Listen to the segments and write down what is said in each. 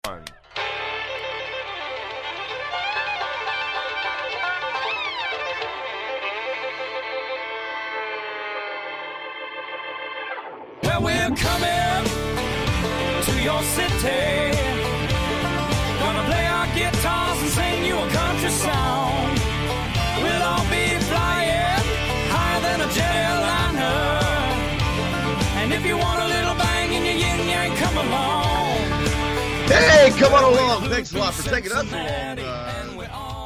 Well, we're coming to your city. Gonna play our guitars and sing you a country song. We'll all be flying higher than a jetliner. And if you want a little bang in your yin yang, come along. Hey, come on along. Thanks a lot for taking us along.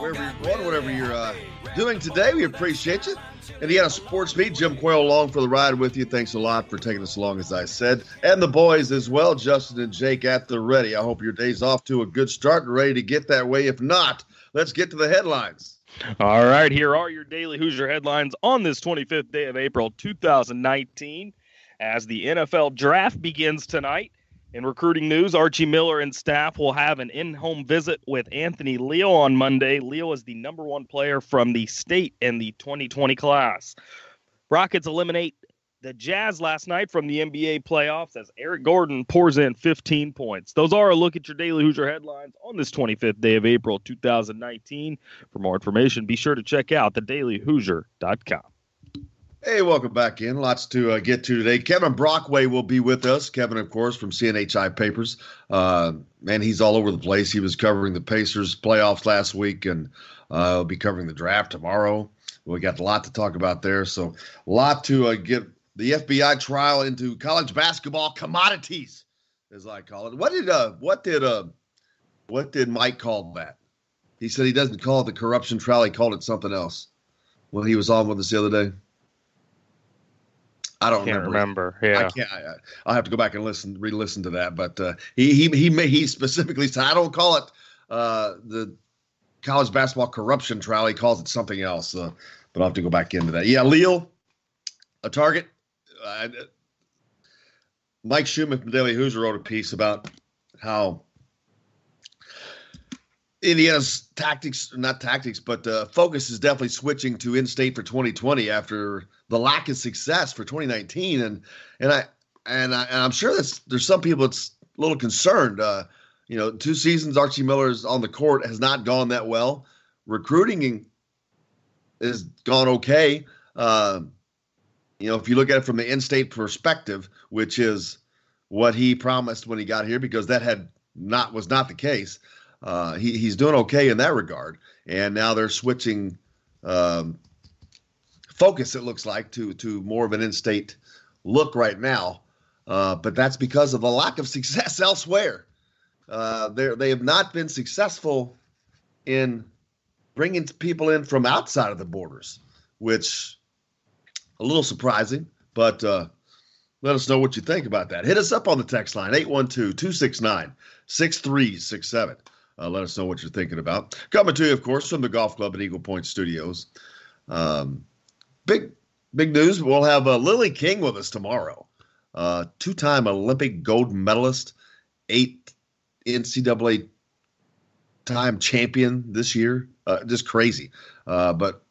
Wherever you're going, whatever you're doing today, we appreciate you. Indiana Sports Beat, Jim Quayle along for the ride with you. Thanks a lot for taking us along, as I said. And the boys as well, Justin and Jake at the ready. I hope your day's off to a good start and ready to get that way. If not, let's get to the headlines. All right, here are your daily Hoosier headlines on this 25th day of April 2019 as the NFL draft begins tonight. In recruiting news, Archie Miller and staff will have an in-home visit with Anthony Leo on Monday. Leo is the number one player from the state in the 2020 class. Rockets eliminate the Jazz last night from the NBA playoffs as Eric Gordon pours in 15 points. Those are a look at your daily Hoosier headlines on this 25th day of April 2019. For more information, be sure to check out thedailyhoosier.com. Hey, welcome back in. Lots to get to today. Kevin Brockway will be with us. Kevin, of course, from CNHI Papers. Man, he's all over the place. He was covering the Pacers playoffs last week, and he'll be covering the draft tomorrow. We got a lot to talk about there. So a lot to get the FBI trial into college basketball commodities, as I call it. What did Mike call that? He said he doesn't call it the corruption trial. He called it something else when he was on with us the other day. I can't remember. Yeah, I can't. I'll have to go back and re-listen to that. But he specifically said, I don't call it the college basketball corruption trial. He calls it something else. But I'll have to go back into that. Yeah, Leo, a target. Mike Schumann from Daily Hoosier wrote a piece about how Indiana's focus is definitely switching to in-state for 2020 after the lack of success for 2019, and I'm sure there's some people that's a little concerned. 2 seasons Archie Miller's on the court has not gone that well. Recruiting has gone okay. If you look at it from the in-state perspective, which is what he promised when he got here, because that was not the case. He's doing okay in that regard, and now they're switching focus, it looks like, to more of an in-state look right now, but that's because of the lack of success elsewhere. They have not been successful in bringing people in from outside of the borders, which a little surprising, but let us know what you think about that. Hit us up on the text line, 812-269-6367. Let us know what you're thinking about. Coming to you, of course, from the Golf Club at Eagle Point Studios. Big news. We'll have Lily King with us tomorrow. 2-time Olympic gold medalist, 8 NCAA time champion this year. Just crazy. But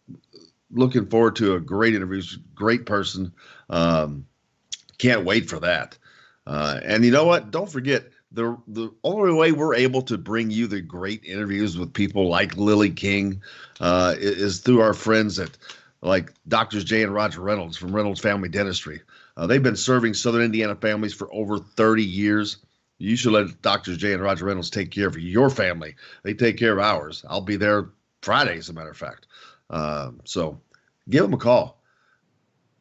looking forward to a great interview. Great person. Can't wait for that. And you know what? Don't forget, the only way we're able to bring you the great interviews with people like Lily King is through our friends at like Doctors J and Roger Reynolds from Reynolds Family Dentistry. They've been serving Southern Indiana families for over 30 years. You should let Doctors J and Roger Reynolds take care of your family. They take care of ours. I'll be there Friday, as a matter of fact. So give them a call.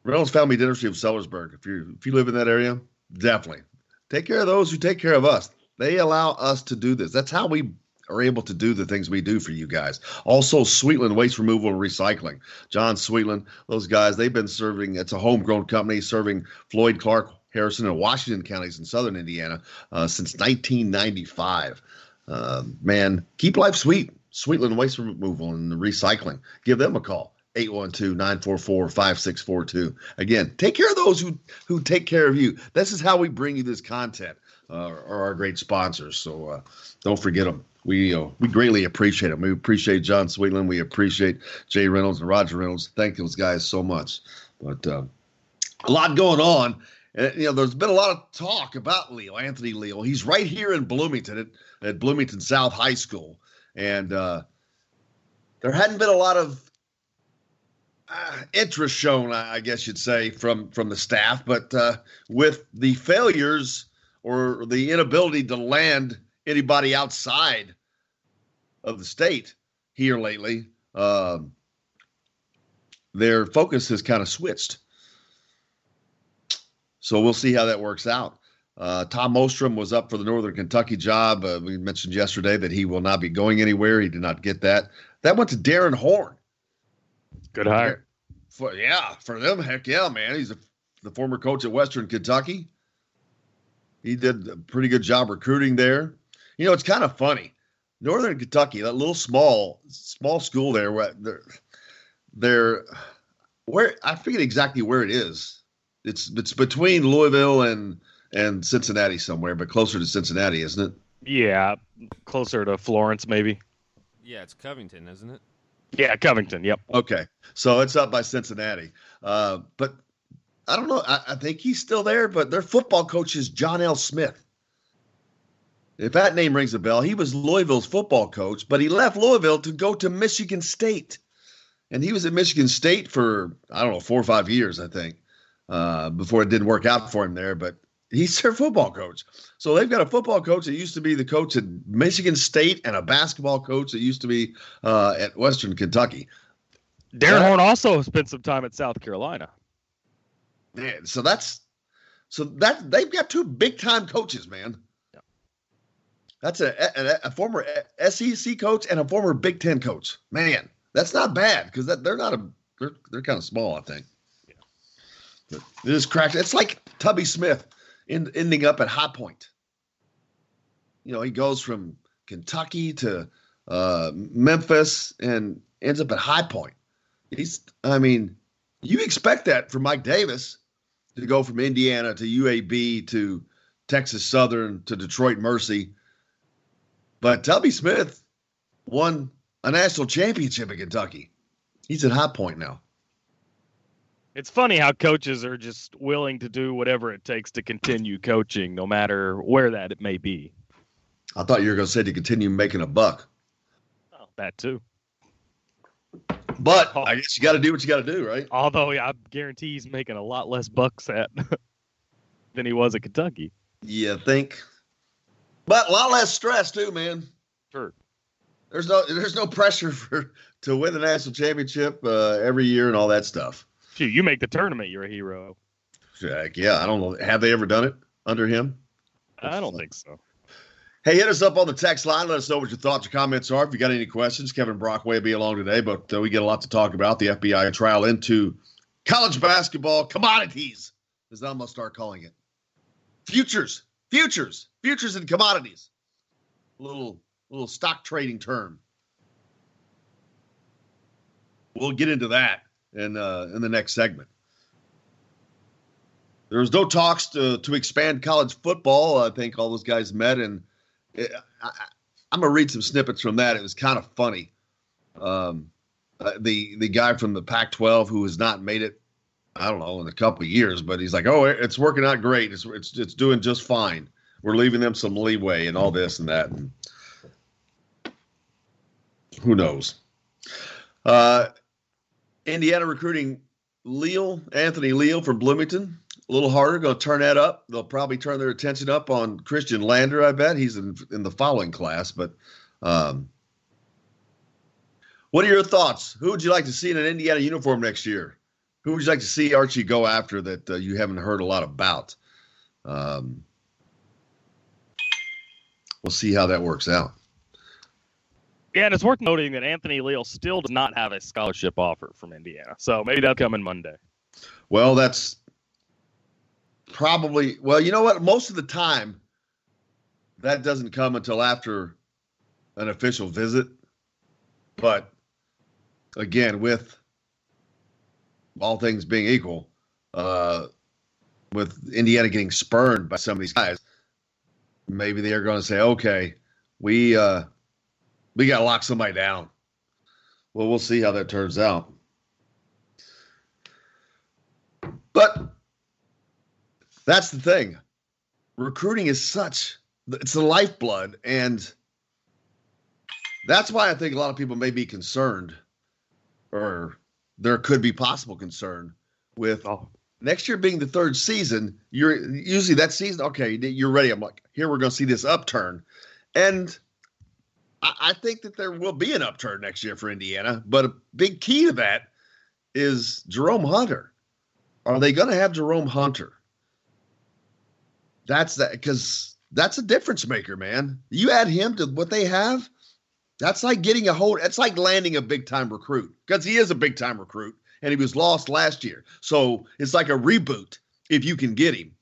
Reynolds Family Dentistry of Sellersburg. If you live in that area, definitely take care of those who take care of us. They allow us to do this. That's how we are able to do the things we do for you guys. Also, Sweetland Waste Removal and Recycling. John Sweetland, those guys, they've been serving, it's a homegrown company serving Floyd, Clark, Harrison, and Washington counties in Southern Indiana since 1995. Man, keep life sweet. Sweetland Waste Removal and Recycling. Give them a call. 812-944-5642. Again, take care of those who take care of you. This is how we bring you this content, are our great sponsors. So don't forget them. We greatly appreciate them. We appreciate John Sweetland. We appreciate Jay Reynolds and Roger Reynolds. Thank those guys so much. But a lot going on. And, there's been a lot of talk about Leal, Anthony Leal. He's right here in Bloomington at Bloomington South High School. And there hadn't been a lot of interest shown, I guess you'd say, from the staff. But with the failures or the inability to land anybody outside of the state here lately, their focus has kind of switched. So we'll see how that works out. Tom Ostrom was up for the Northern Kentucky job. We mentioned yesterday that he will not be going anywhere. He did not get that. That went to Darren Horn. Good hire. For them, heck yeah, man. He's the former coach at Western Kentucky. He did a pretty good job recruiting there. It's kind of funny. Northern Kentucky, that little small school there, where I forget exactly where it is. It's between Louisville and Cincinnati somewhere, but closer to Cincinnati, isn't it? Yeah, closer to Florence, maybe. Yeah, it's Covington, isn't it? Yeah, Covington, yep. Okay, so it's up by Cincinnati. But I don't know. I think he's still there, but their football coach is John L. Smith. If that name rings a bell, he was Louisville's football coach, but he left Louisville to go to Michigan State. And he was at Michigan State for, 4 or 5 years, I think, before it didn't work out for him there. But he's their football coach. So they've got a football coach that used to be the coach at Michigan State and a basketball coach that used to be at Western Kentucky. Darren Horn also spent some time at South Carolina. Man, so they've got 2 big-time coaches, man. Yeah. That's a former SEC coach and a former Big Ten coach. Man, that's not bad because they're kind of small, I think. Yeah. But it is cracked. It's like Tubby Smith ending up at High Point. He goes from Kentucky to Memphis and ends up at High Point. You expect that from Mike Davis to go from Indiana to UAB to Texas Southern to Detroit Mercy. But Tubby Smith won a national championship in Kentucky. He's at High Point now. It's funny how coaches are just willing to do whatever it takes to continue coaching, no matter where that it may be. I thought you were going to say to continue making a buck. Oh, that too. But I guess you got to do what you got to do, right? Although I guarantee he's making a lot less bucks at than he was at Kentucky. You think? But a lot less stress too, man. Sure. There's no pressure to win the national championship every year and all that stuff. Shoot, you make the tournament, you're a hero. Heck yeah, I don't know. Have they ever done it under him? I don't think so. Hey, hit us up on the text line. Let us know what your thoughts or comments are. If you got any questions, Kevin Brockway will be along today, but we get a lot to talk about. The FBI trial into college basketball commodities, as I'm going to start calling it. Futures and commodities. A little stock trading term. We'll get into that in the next segment. There was no talks to expand college football. I think all those guys met, and I'm going to read some snippets from that. It was kind of funny. The guy from the Pac-12 who has not made it, I don't know, in a couple of years, but he's like, oh, it's working out great. It's doing just fine. We're leaving them some leeway and all this and that. And who knows? Indiana recruiting Anthony Leal from Bloomington. A little harder, going to turn that up. They'll probably turn their attention up on Christian Lander, I bet. He's in the following class. But what are your thoughts? Who would you like to see in an Indiana uniform next year? Who would you like to see Archie go after that you haven't heard a lot about? We'll see how that works out. Yeah, and it's worth noting that Anthony Leal still does not have a scholarship offer from Indiana. So maybe that'll come in Monday. Well, that's probably – well, you know what? Most of the time, that doesn't come until after an official visit. But, again, with all things being equal, with Indiana getting spurned by some of these guys, maybe they're going to say, okay, we got to lock somebody down. Well, we'll see how that turns out. That's the thing. Recruiting is it's the lifeblood, and that's why I think a lot of people may be concerned, or there could be possible concern with next year being the third season. You're usually that season, okay, you're ready. I'm like, here we're going to see this upturn. And I think that there will be an upturn next year for Indiana, but a big key to that is Jerome Hunter. Are they going to have Jerome Hunter? Because that's a difference maker, man. You add him to what they have, that's like it's like landing a big time recruit, because he is a big time recruit and he was lost last year. So it's like a reboot if you can get him.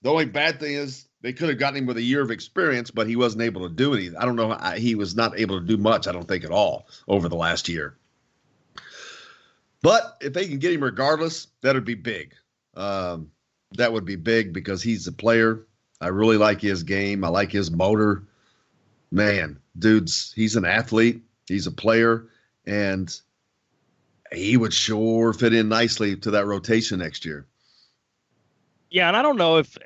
The only bad thing is they could have gotten him with a year of experience, but he wasn't able to do anything. I don't know. He was not able to do much, I don't think, at all over the last year. But if they can get him regardless, that would be big. That would be big because he's a player. I really like his game. I like his motor. Man, he's an athlete. He's a player. And he would sure fit in nicely to that rotation next year. Yeah, and I don't know if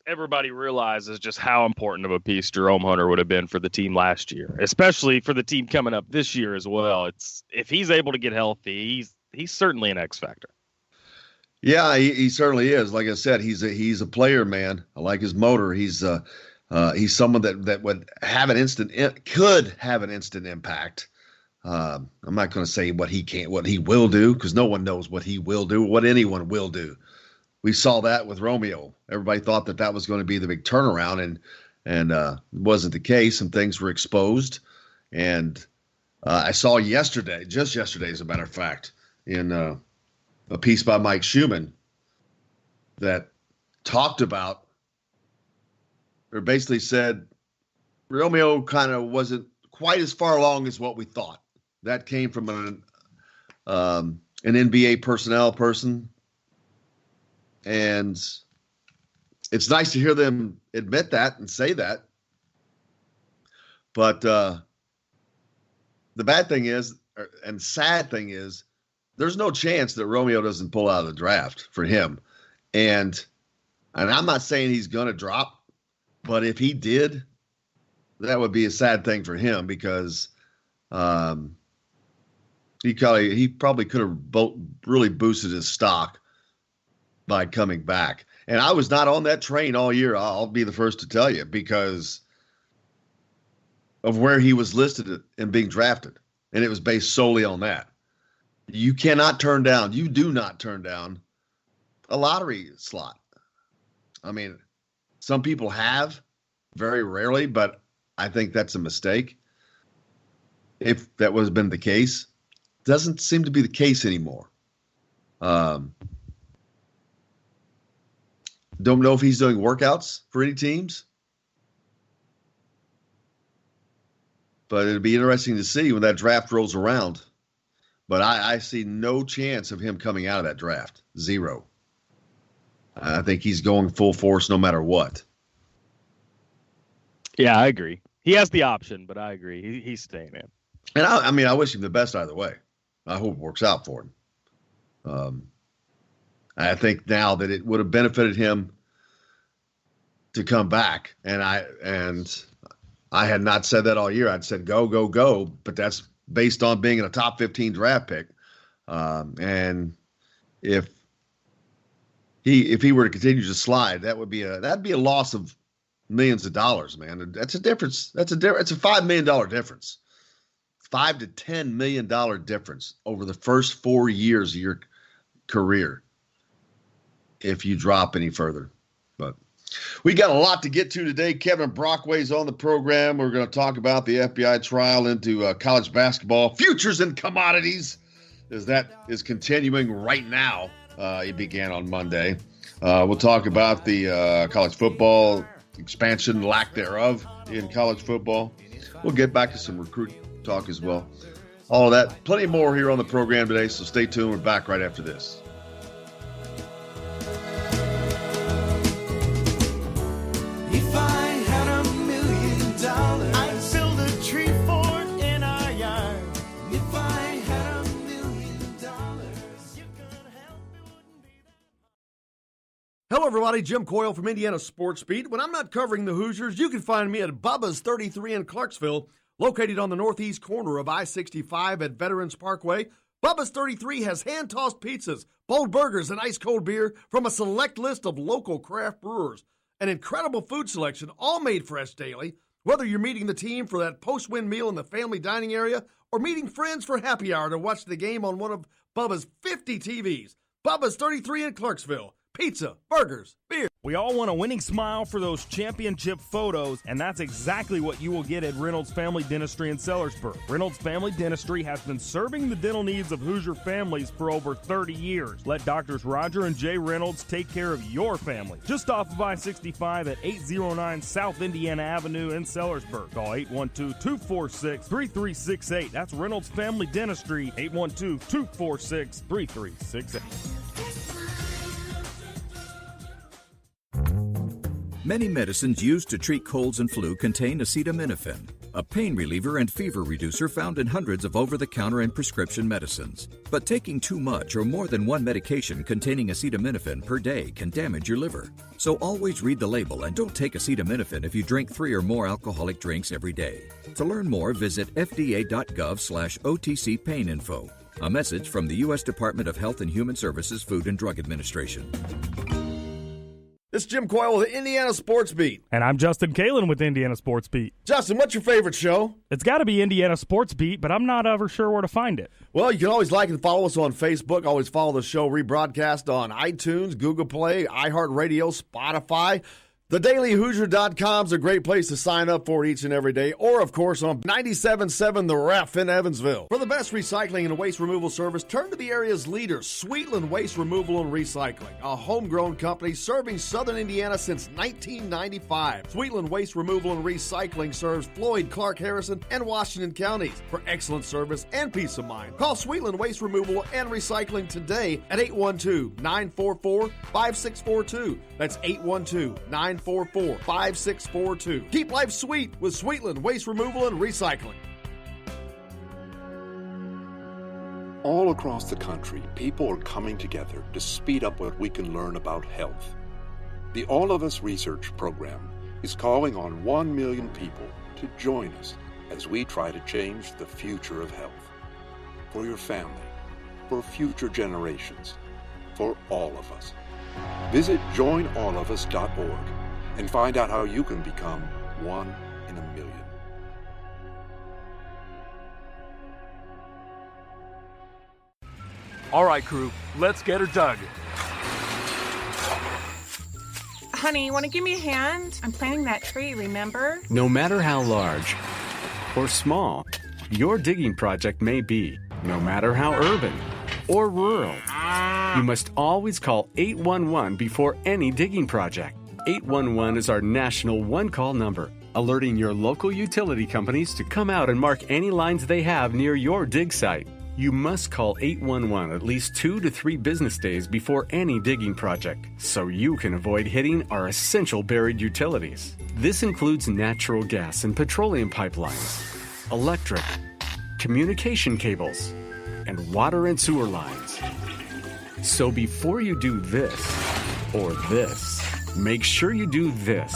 everybody realizes just how important of a piece Jerome Hunter would have been for the team last year, especially for the team coming up this year as well. If he's able to get healthy, he's certainly an X factor. Yeah, he certainly is. Like I said, he's a player, man. I like his motor. He's someone that would have could have an instant impact. I'm not going to say what he will do, because no one knows what he will do, what anyone will do. We saw that with Romeo. Everybody thought that was going to be the big turnaround, and it wasn't the case. Some things were exposed, and I saw just yesterday, as a matter of fact, in a piece by Mike Schumann that talked about, or basically said, Romeo kind of wasn't quite as far along as what we thought. That came from an NBA personnel person. And it's nice to hear them admit that and say that. But the bad thing is, and sad thing is, there's no chance that Romeo doesn't pull out of the draft for him. And I'm not saying he's going to drop, but if he did, that would be a sad thing for him, because he probably could have really boosted his stock by coming back. And I was not on that train all year. I'll be the first to tell you, because of where he was listed and being drafted. And it was based solely on that. You do not turn down a lottery slot. I mean, some people have, very rarely, but I think that's a mistake. If that was been the case, doesn't seem to be the case anymore. Don't know if he's doing workouts for any teams, but it'd be interesting to see when that draft rolls around. But I see no chance of him coming out of that draft. Zero. I think he's going full force no matter what. Yeah, I agree. He has the option, but I agree. He's staying in. And I wish him the best either way. I hope it works out for him. I think now that it would have benefited him to come back. And I had not said that all year. I'd said go, go, go. But that's based on being in a top 15 draft pick. And if he were to continue to slide, that'd be a loss of millions of dollars, man. That's a difference. It's a $5 million difference. $5 to $10 million difference over the first 4 years of your career if you drop any further. But we got a lot to get to today. Kevin Brockway's on the program. We're going to talk about the FBI trial into college basketball futures and commodities, as that is continuing right now. It began on Monday. We'll talk about the college football expansion, lack thereof in college football. We'll get back to some recruit talk as well. All of that, plenty more here on the program today, so stay tuned. We're back right after this. If I had $1 million, I'd build a tree fort in our yard. If I had $1 million, you could help, it wouldn't be that. Hello, everybody. Jim Coyle from Indiana Sports Beat. When I'm not covering the Hoosiers, you can find me at Bubba's 33 in Clarksville, located on the northeast corner of I-65 at Veterans Parkway. Bubba's 33 has hand-tossed pizzas, bold burgers, and ice-cold beer from a select list of local craft brewers. An incredible food selection, all made fresh daily. Whether you're meeting the team for that post-win meal in the family dining area or meeting friends for happy hour to watch the game on one of Bubba's 50 TVs. Bubba's 33 in Clarksville. Pizza, burgers, beer. We all want a winning smile for those championship photos, and that's exactly what you will get at Reynolds Family Dentistry in Sellersburg. Reynolds Family Dentistry has been serving the dental needs of Hoosier families for over 30 years. Let Doctors Roger and Jay Reynolds take care of your family. Just off of I-65 at 809 South Indiana Avenue in Sellersburg. Call 812-246-3368. That's Reynolds Family Dentistry, 812-246-3368. Many medicines used to treat colds and flu contain acetaminophen, a pain reliever and fever reducer found in hundreds of over-the-counter and prescription medicines. But taking too much or more than one medication containing acetaminophen per day can damage your liver. So always read the label and don't take acetaminophen if you drink 3 or more alcoholic drinks every day. To learn more, visit fda.gov/OTC pain info. A message from the U.S. Department of Health and Human Services Food and Drug Administration. This is Jim Coyle with the Indiana Sports Beat. And I'm Justin Kalen with Indiana Sports Beat. Justin, what's your favorite show? It's got to be Indiana Sports Beat, but I'm not ever sure where to find it. Well, you can always like and follow us on Facebook. Always follow the show rebroadcast on iTunes, Google Play, iHeartRadio, Spotify. TheDailyHoosier.com is a great place to sign up for each and every day. Or, of course, on 97.7 The Ref in Evansville. For the best recycling and waste removal service, turn to the area's leader, Sweetland Waste Removal and Recycling, a homegrown company serving southern Indiana since 1995. Sweetland Waste Removal and Recycling serves Floyd, Clark, Harrison, and Washington counties. For excellent service and peace of mind, call Sweetland Waste Removal and Recycling today at 812-944-5642. That's 812-944-5642. Keep life sweet with Sweetland Waste Removal and Recycling. All across the country, people are coming together to speed up what we can learn about health. The All of Us Research Program is calling on 1 million people to join us as we try to change the future of health. For your family, for future generations, for all of us. Visit joinallofus.org and find out how you can become 1 in a million. All right, crew, let's get her dug. Honey, you want to give me a hand? I'm planting that tree, remember? No matter how large or small your digging project may be, no matter how urban or rural, you must always call 811 before any digging project. 811 is our national one-call number, alerting your local utility companies to come out and mark any lines they have near your dig site. You must call 811 at least 2 to 3 business days before any digging project, so you can avoid hitting our essential buried utilities. This includes natural gas and petroleum pipelines, electric, communication cables, and water and sewer lines. So before you do this or this, make sure you do this.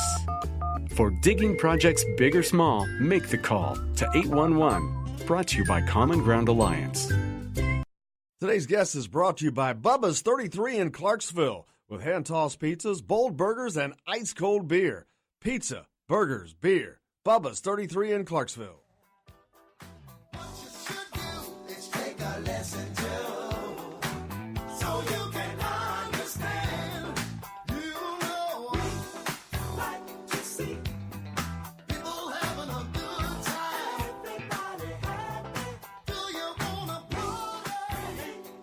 For digging projects big or small, make the call to 811. Brought to you by Common Ground Alliance. Today's guest is brought to you by Bubba's 33 in Clarksville with hand-tossed pizzas, bold burgers, and ice-cold beer. Pizza, burgers, beer. Bubba's 33 in Clarksville.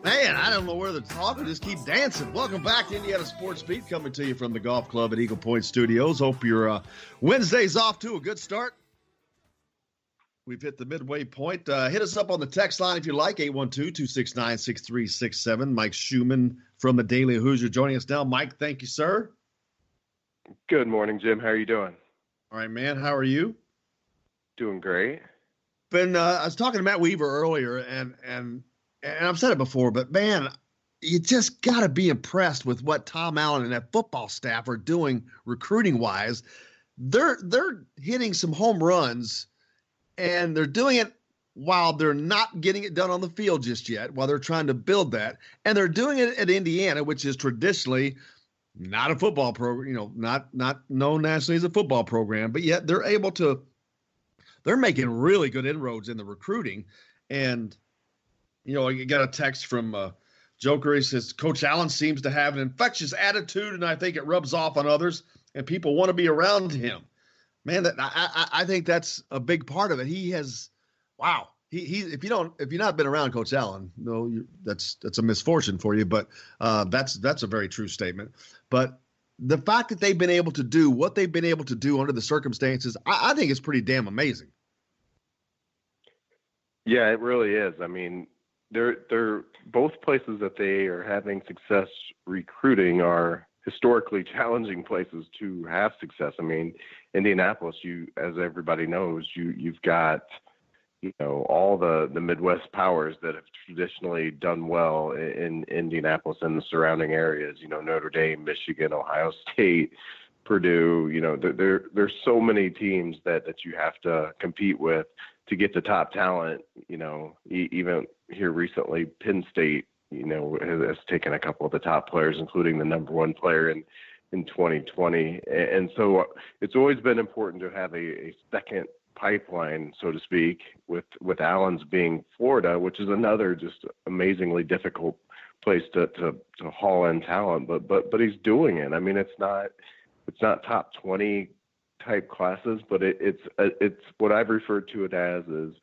Man, I don't know where they're talking. Just keep dancing. Welcome back to Indiana Sports Beat, coming to you from the Golf Club at Eagle Point Studios. Hope your Wednesday's off to a good start. We've hit the midway point. Hit us up on the text line if you like, 812-269-6367. Mike Schumann from the Daily Hoosier joining us now. Mike, thank you, sir. Good morning, Jim. How are you doing? All right, man. How are you? Doing great. I was talking to Matt Weaver earlier, and I've said it before, but man, you just got to be impressed with what Tom Allen and that football staff are doing recruiting wise. They're hitting some home runs, and they're doing it while they're not getting it done on the field just yet, while they're trying to build that. And they're doing it at Indiana, which is traditionally not a football program, not known nationally as a football program, but yet they're making really good inroads in the recruiting. And, you got a text from Joker. He says, Coach Allen seems to have an infectious attitude, and I think it rubs off on others, and people want to be around him. Man, I think that's a big part of it. He has, wow. If you've not been around Coach Allen, that's a misfortune for you. But that's a very true statement. But the fact that they've been able to do what they've been able to do under the circumstances, I think is pretty damn amazing. Yeah, it really is. I mean, they're both places that they are having success recruiting are historically challenging places to have success. I mean, Indianapolis, as everybody knows, you've got all the Midwest powers that have traditionally done well in Indianapolis and the surrounding areas. Notre Dame, Michigan, Ohio State, Purdue. There's so many teams that you have to compete with to get the top talent. Even here recently, Penn State, has taken a couple of the top players, including the number one player in 2020. And so it's always been important to have a second pipeline, so to speak, with Allen's being Florida, which is another just amazingly difficult place to haul in talent. But he's doing it. I mean, it's not top 20 type classes, but it's what I've referred to it as is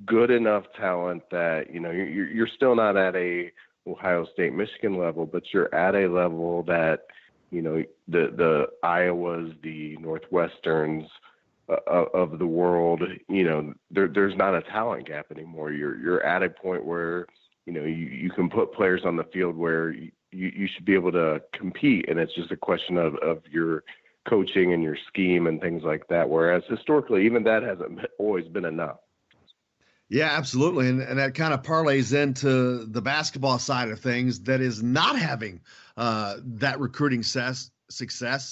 good enough talent that you're still not at a Ohio State, Michigan level, but you're at a level that the Iowas, the Northwesterns of the world, there's not a talent gap anymore. You're at a point where you can put players on the field where you should be able to compete, and it's just a question of your coaching and your scheme and things like that. Whereas historically, even that hasn't always been enough. Yeah, absolutely. And that kind of parlays into the basketball side of things that is not having that recruiting success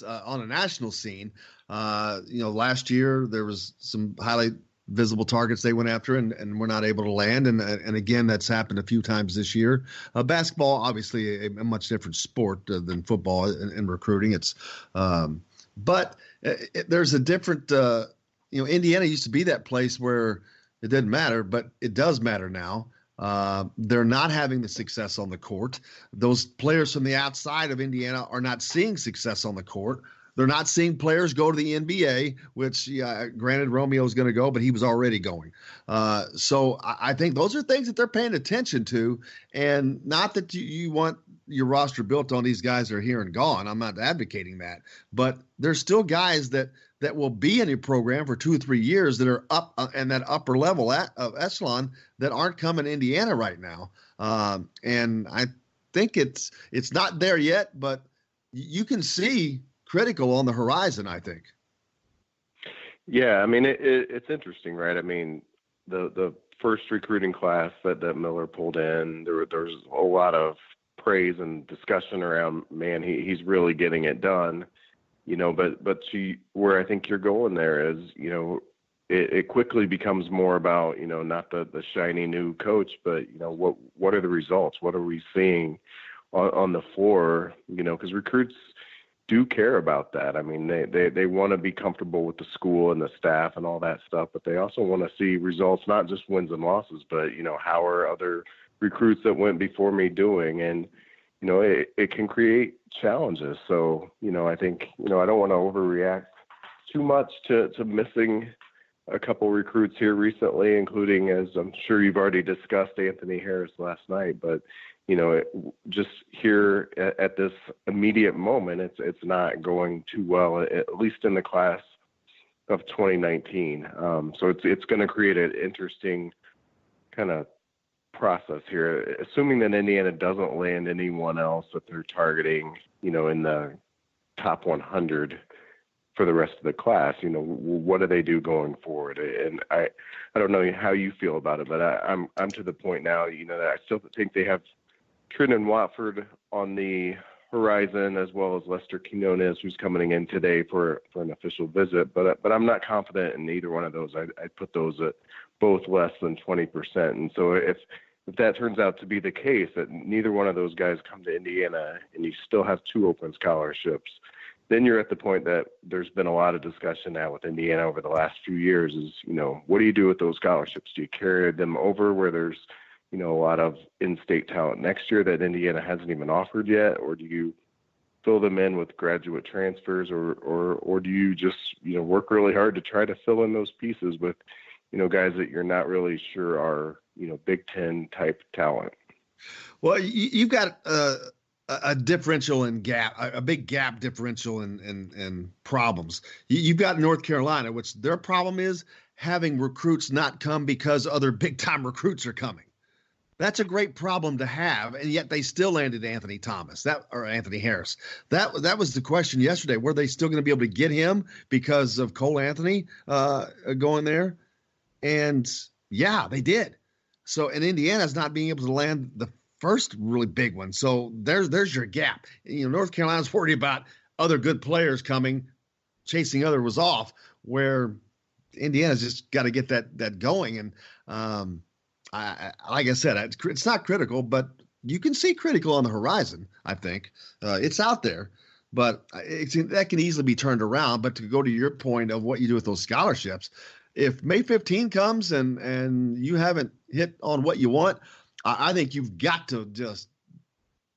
on a national scene. Last year there was some highly visible targets they went after and were not able to land. And again, that's happened a few times this year. Basketball, obviously a much different sport than football in recruiting. It's but there's a different, Indiana used to be that place where it didn't matter, but it does matter now. They're not having the success on the court. Those players from the outside of Indiana are not seeing success on the court. They're not seeing players go to the NBA, which, granted, Romeo's going to go, but he was already going. So I think those are things that they're paying attention to, and not that you want your roster built on these guys that are here and gone. I'm not advocating that, but there's still guys that will be in your program for 2 or 3 years that are up in that upper level of echelon that aren't coming to Indiana right now. And I think it's not there yet, but you can see critical on the horizon, I think. Yeah, I mean, it's interesting, right? I mean, the first recruiting class that Miller pulled in, there's a lot of praise and discussion around, man, he's really getting it done, but where I think you're going there is, it quickly becomes more about, not the shiny new coach, but, what are the results? What are we seeing on the floor? Because recruits do care about that. I mean, they want to be comfortable with the school and the staff and all that stuff, but they also want to see results, not just wins and losses, but, how are other recruits that went before me doing? And, it can create challenges. So, I think, I don't want to overreact too much to missing a couple recruits here recently, including, as I'm sure you've already discussed, Anthony Harris last night, but just here at this immediate moment, it's not going too well, at least in the class of 2019. So it's going to create an interesting kind of process here, assuming that Indiana doesn't land anyone else that they're targeting, in the top 100 for the rest of the class. What do they do going forward? And I don't know how you feel about it, but I'm to the point now, that I still think they have Trenton Watford on the horizon, as well as Lester Quinones, who's coming in today for an official visit. But I'm not confident in either one of those. I'd put those at both less than 20%. And so if that turns out to be the case, that neither one of those guys come to Indiana and you still have 2 open scholarships, then you're at the point that there's been a lot of discussion now with Indiana over the last few years is, what do you do with those scholarships? Do you carry them over where there's, a lot of in-state talent next year that Indiana hasn't even offered yet? Or do you fill them in with graduate transfers or do you just, work really hard to try to fill in those pieces with, guys that you're not really sure are, Big Ten type talent? Well, you've got a differential in gap, a big gap differential in problems. You've got North Carolina, which their problem is having recruits not come because other big time recruits are coming. That's a great problem to have, and yet they still landed Anthony Harris. That was the question yesterday. Were they still going to be able to get him because of Cole Anthony going there? And yeah, they did. So, and Indiana's not being able to land the first really big one. So there's your gap. North Carolina's worried about other good players coming, chasing others off, where Indiana's just got to get that going. And like I said, it's not critical, but you can see critical on the horizon. I think it's out there, but that can easily be turned around. But to go to your point of what you do with those scholarships, if May 15 comes and you haven't hit on what you want, I think you've got to just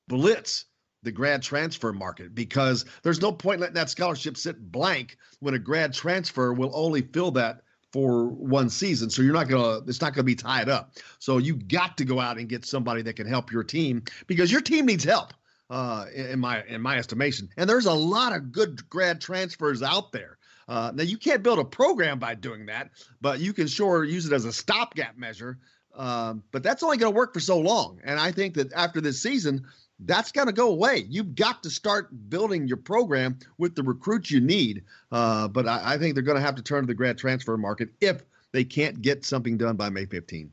blitz the grad transfer market, because there's no point letting that scholarship sit blank when a grad transfer will only fill that for one season. So it's not gonna be tied up. So you got to go out and get somebody that can help your team, because your team needs help, in my estimation. And there's a lot of good grad transfers out there. Now you can't build a program by doing that, but you can sure use it as a stopgap measure. But that's only going to work for so long. And I think that after this season, that's going to go away. You've got to start building your program with the recruits you need. But I think they're going to have to turn to the grad transfer market if they can't get something done by May 15.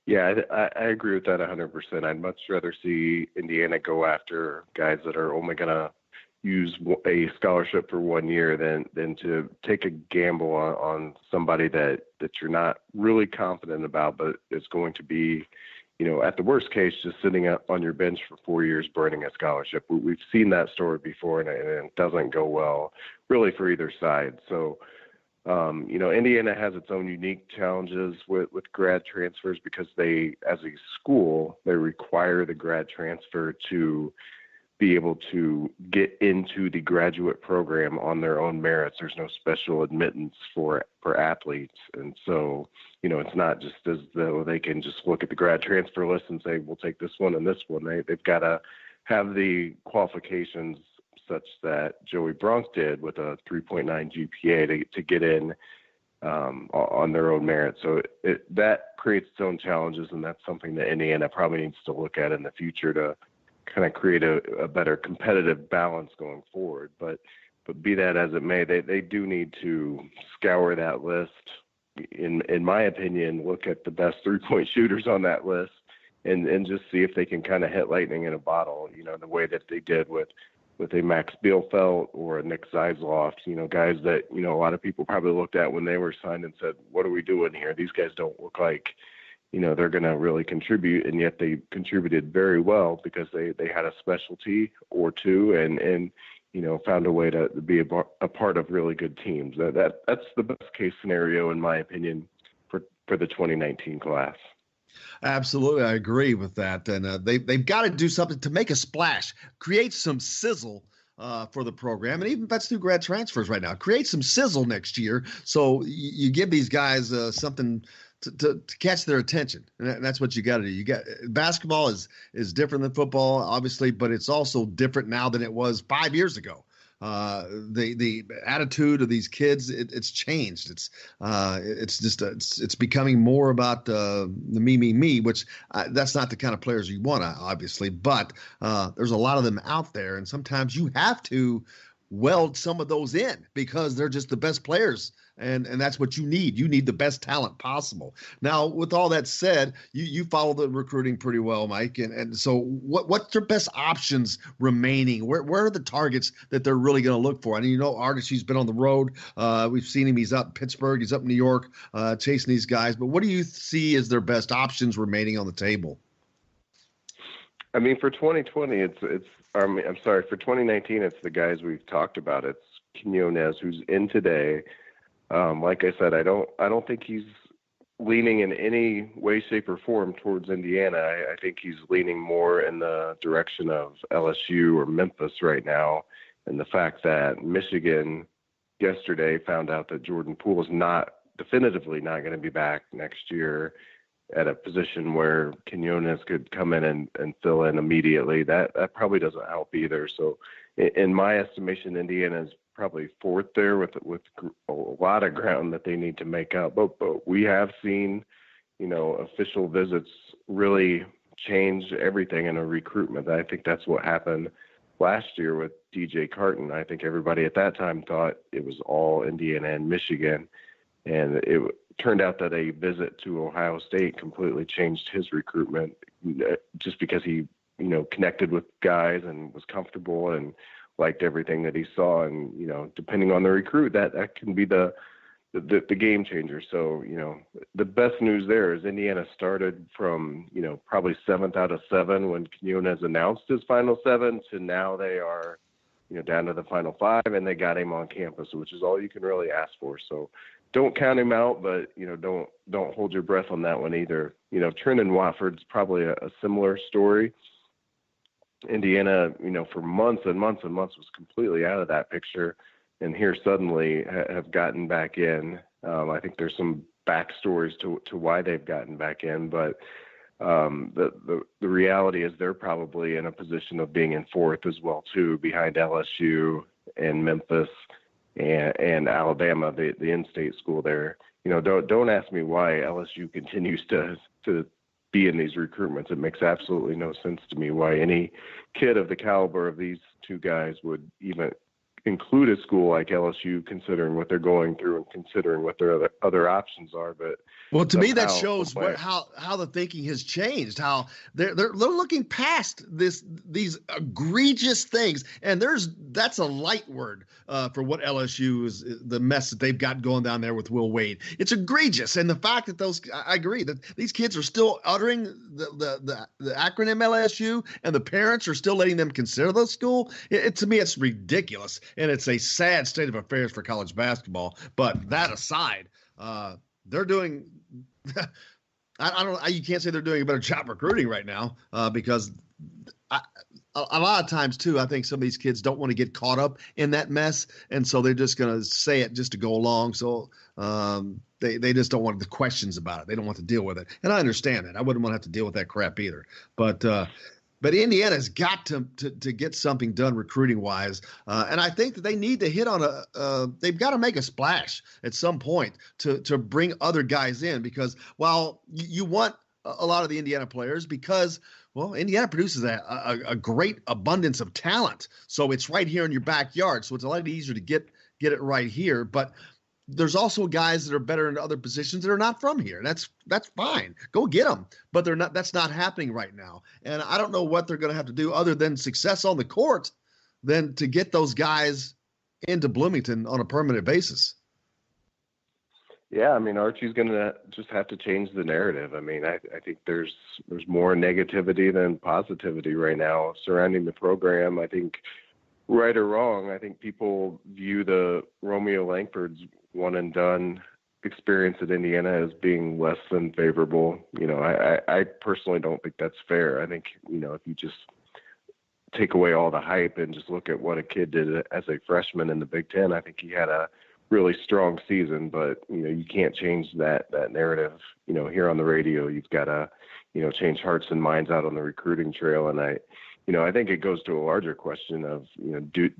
Yeah, I agree with that 100%. I'd much rather see Indiana go after guys that are only going to use a scholarship for 1 year than to take a gamble on somebody that you're not really confident about, but it's going to be, at the worst case, just sitting on your bench for 4 years, burning a scholarship. We've seen that story before, and it doesn't go well really for either side. So, Indiana has its own unique challenges with grad transfers, because they, as a school, they require the grad transfer to be able to get into the graduate program on their own merits. There's no special admittance for athletes. And so, it's not just as though they can just look at the grad transfer list and say, we'll take this one and this one. They've got to have the qualifications such that Joey Bronk did with a 3.9 GPA to get in on their own merit. So that creates its own challenges, and that's something that Indiana probably needs to look at in the future to kind of create a better competitive balance going forward. But be that as it may, they do need to scour that list. In my opinion, look at the best 3-point shooters on that list and just see if they can kind of hit lightning in a bottle, the way that they did with a Max Bielfeldt or a Nick Zeisloft, guys that, a lot of people probably looked at when they were signed and said, what are we doing here? These guys don't look like, they're going to really contribute, and yet they contributed very well because they had a specialty or two and found a way to be a part of really good teams. That's the best case scenario, in my opinion, for the 2019 class. Absolutely, I agree with that. And they've got to do something to make a splash, create some sizzle for the program. And even that's through grad transfers right now. Create some sizzle next year, so you give these guys something to catch their attention. And that's what you got to do. You got basketball is different than football, obviously, but it's also different now than it was 5 years ago. The attitude of these kids, it's changed. It's becoming more about the me, which that's not the kind of players you want, obviously, but there's a lot of them out there, and sometimes you have to weld some of those in because they're just the best players. And that's what you need. You need the best talent possible. Now, with all that said, you follow the recruiting pretty well, Mike. And so what's their best options remaining? Where are the targets that they're really going to look for? And Archie's been on the road. We've seen him. He's up in Pittsburgh. He's up in New York chasing these guys. But what do you see as their best options remaining on the table? I mean, for 2020, for 2019, it's the guys we've talked about. It's Quinones, who's in today. Like I said, I don't think he's leaning in any way, shape, or form towards Indiana. I think he's leaning more in the direction of LSU or Memphis right now. And the fact that Michigan yesterday found out that Jordan Poole is definitively not going to be back next year at a position where Quinones could come in and fill in immediately, that probably doesn't help either. So in my estimation, Indiana's probably fourth there with a lot of ground that they need to make up. But we have seen, official visits really change everything in a recruitment. I think that's what happened last year with DJ Carton. I think everybody at that time thought it was all Indiana and Michigan. And it turned out that a visit to Ohio State completely changed his recruitment just because he, connected with guys and was comfortable and liked everything that he saw. And, depending on the recruit, that can be the game changer. So, the best news there is Indiana started from, probably 7th out of 7 when Quinones announced his final 7 to now they are, down to the final 5, and they got him on campus, which is all you can really ask for. So don't count him out, but, don't hold your breath on that one either. Trenton Watford's probably a similar story. Indiana, for months and months and months was completely out of that picture, and here suddenly have gotten back in. I think there's some backstories to why they've gotten back in, but the reality is they're probably in a position of being in 4th as well too, behind LSU and Memphis and Alabama, the in-state school there. Don't ask me why LSU continues to be in these recruitments. It makes absolutely no sense to me why any kid of the caliber of these two guys would even include a school like LSU, considering what they're going through and considering what their other options are. But to me, that shows how the thinking has changed. How they're looking past these egregious things, and that's a light word for what LSU is, the mess that they've got going down there with Will Wade. It's egregious, and the fact that I agree that these kids are still uttering the acronym LSU, and the parents are still letting them consider the school. To me, it's ridiculous. And it's a sad state of affairs for college basketball. But that aside, they're doing you can't say they're doing a better job recruiting right now because a lot of times, too, I think some of these kids don't want to get caught up in that mess. And so they're just going to say it just to go along. So they just don't want the questions about it. They don't want to deal with it. And I understand that. I wouldn't want to have to deal with that crap either. But Indiana's got to get something done recruiting-wise, and I think that they need to hit on they've got to make a splash at some point to bring other guys in because while you want a lot of the Indiana players because, well, Indiana produces a great abundance of talent, so it's right here in your backyard, so it's a lot easier to get it right here, but there's also guys that are better in other positions that are not from here. That's fine. Go get them. But they're not. That's not happening right now. And I don't know what they're going to have to do other than success on the court than to get those guys into Bloomington on a permanent basis. Yeah, I mean, Archie's going to just have to change the narrative. I mean, I think there's more negativity than positivity right now surrounding the program. I think, right or wrong, I think people view the Romeo Langford's one and done experience at Indiana as being less than favorable. I personally don't think that's fair. I think, if you just take away all the hype and just look at what a kid did as a freshman in the Big Ten, I think he had a really strong season, but, you can't change that narrative, here on the radio. You've got to, change hearts and minds out on the recruiting trail. And I think it goes to a larger question of,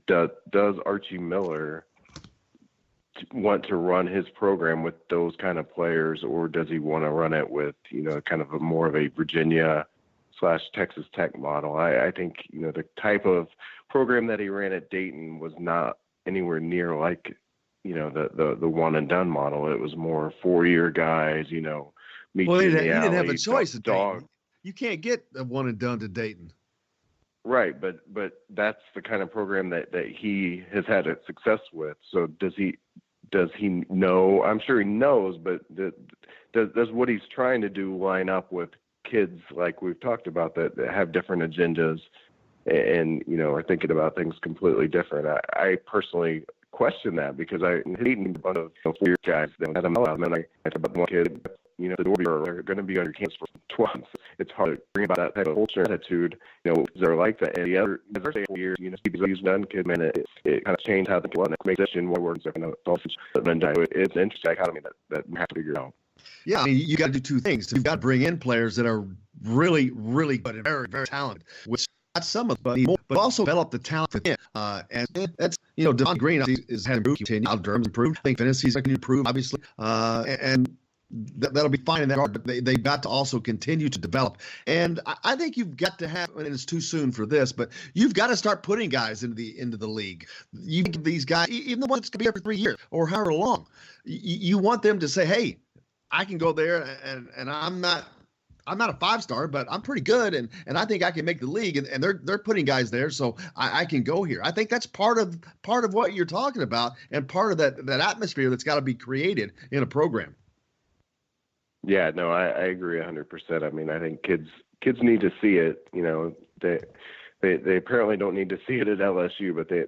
does Archie Miller want to run his program with those kind of players, or does he want to run it with, kind of more of a Virginia / Texas Tech model. I think, the type of program that he ran at Dayton was not anywhere near like, the one and done model. It was more 4-year guys, meet Well, you he in the didn't have a alley, choice at dog. Dayton. You can't get a one and done to Dayton. Right, but that's the kind of program that he has had success with. So does he know? I'm sure he knows, but does what he's trying to do line up with kids like we've talked about that have different agendas and are thinking about things completely different? I personally question that because I hate a bunch of 4-year guys that had them out, and then I talk about one kid. The Dorby are going to be on your campus for 12 months. It's hard to bring about that type of culture and attitude, they're like that. And the other 4 years, he's done kid, man, it kind of changed how the people make decision what works. It's an interesting dichotomy that we have to figure out. Yeah, I mean, you got to do two things. You've got to bring in players that are really, really good and very, very talented, which not some of them, but also develop the talent for him. And that's, Devon Green has had improved. Al Durham's improved. I think Finney's going to improve, obviously. And that'll be fine in that regard, but they've got to also continue to develop. And I think you've got to have, and it's too soon for this, but you've got to start putting guys into the league. You give these guys, even the ones that's going to be here for 3 years or however long, you want them to say, hey, I can go there and I'm not a 5-star, but I'm pretty good, and I think I can make the league. And they're putting guys there, so I can go here. I think that's part of what you're talking about, and part of that atmosphere that's got to be created in a program. Yeah, no, I agree 100%. I mean, I think kids need to see it. They apparently don't need to see it at LSU, but they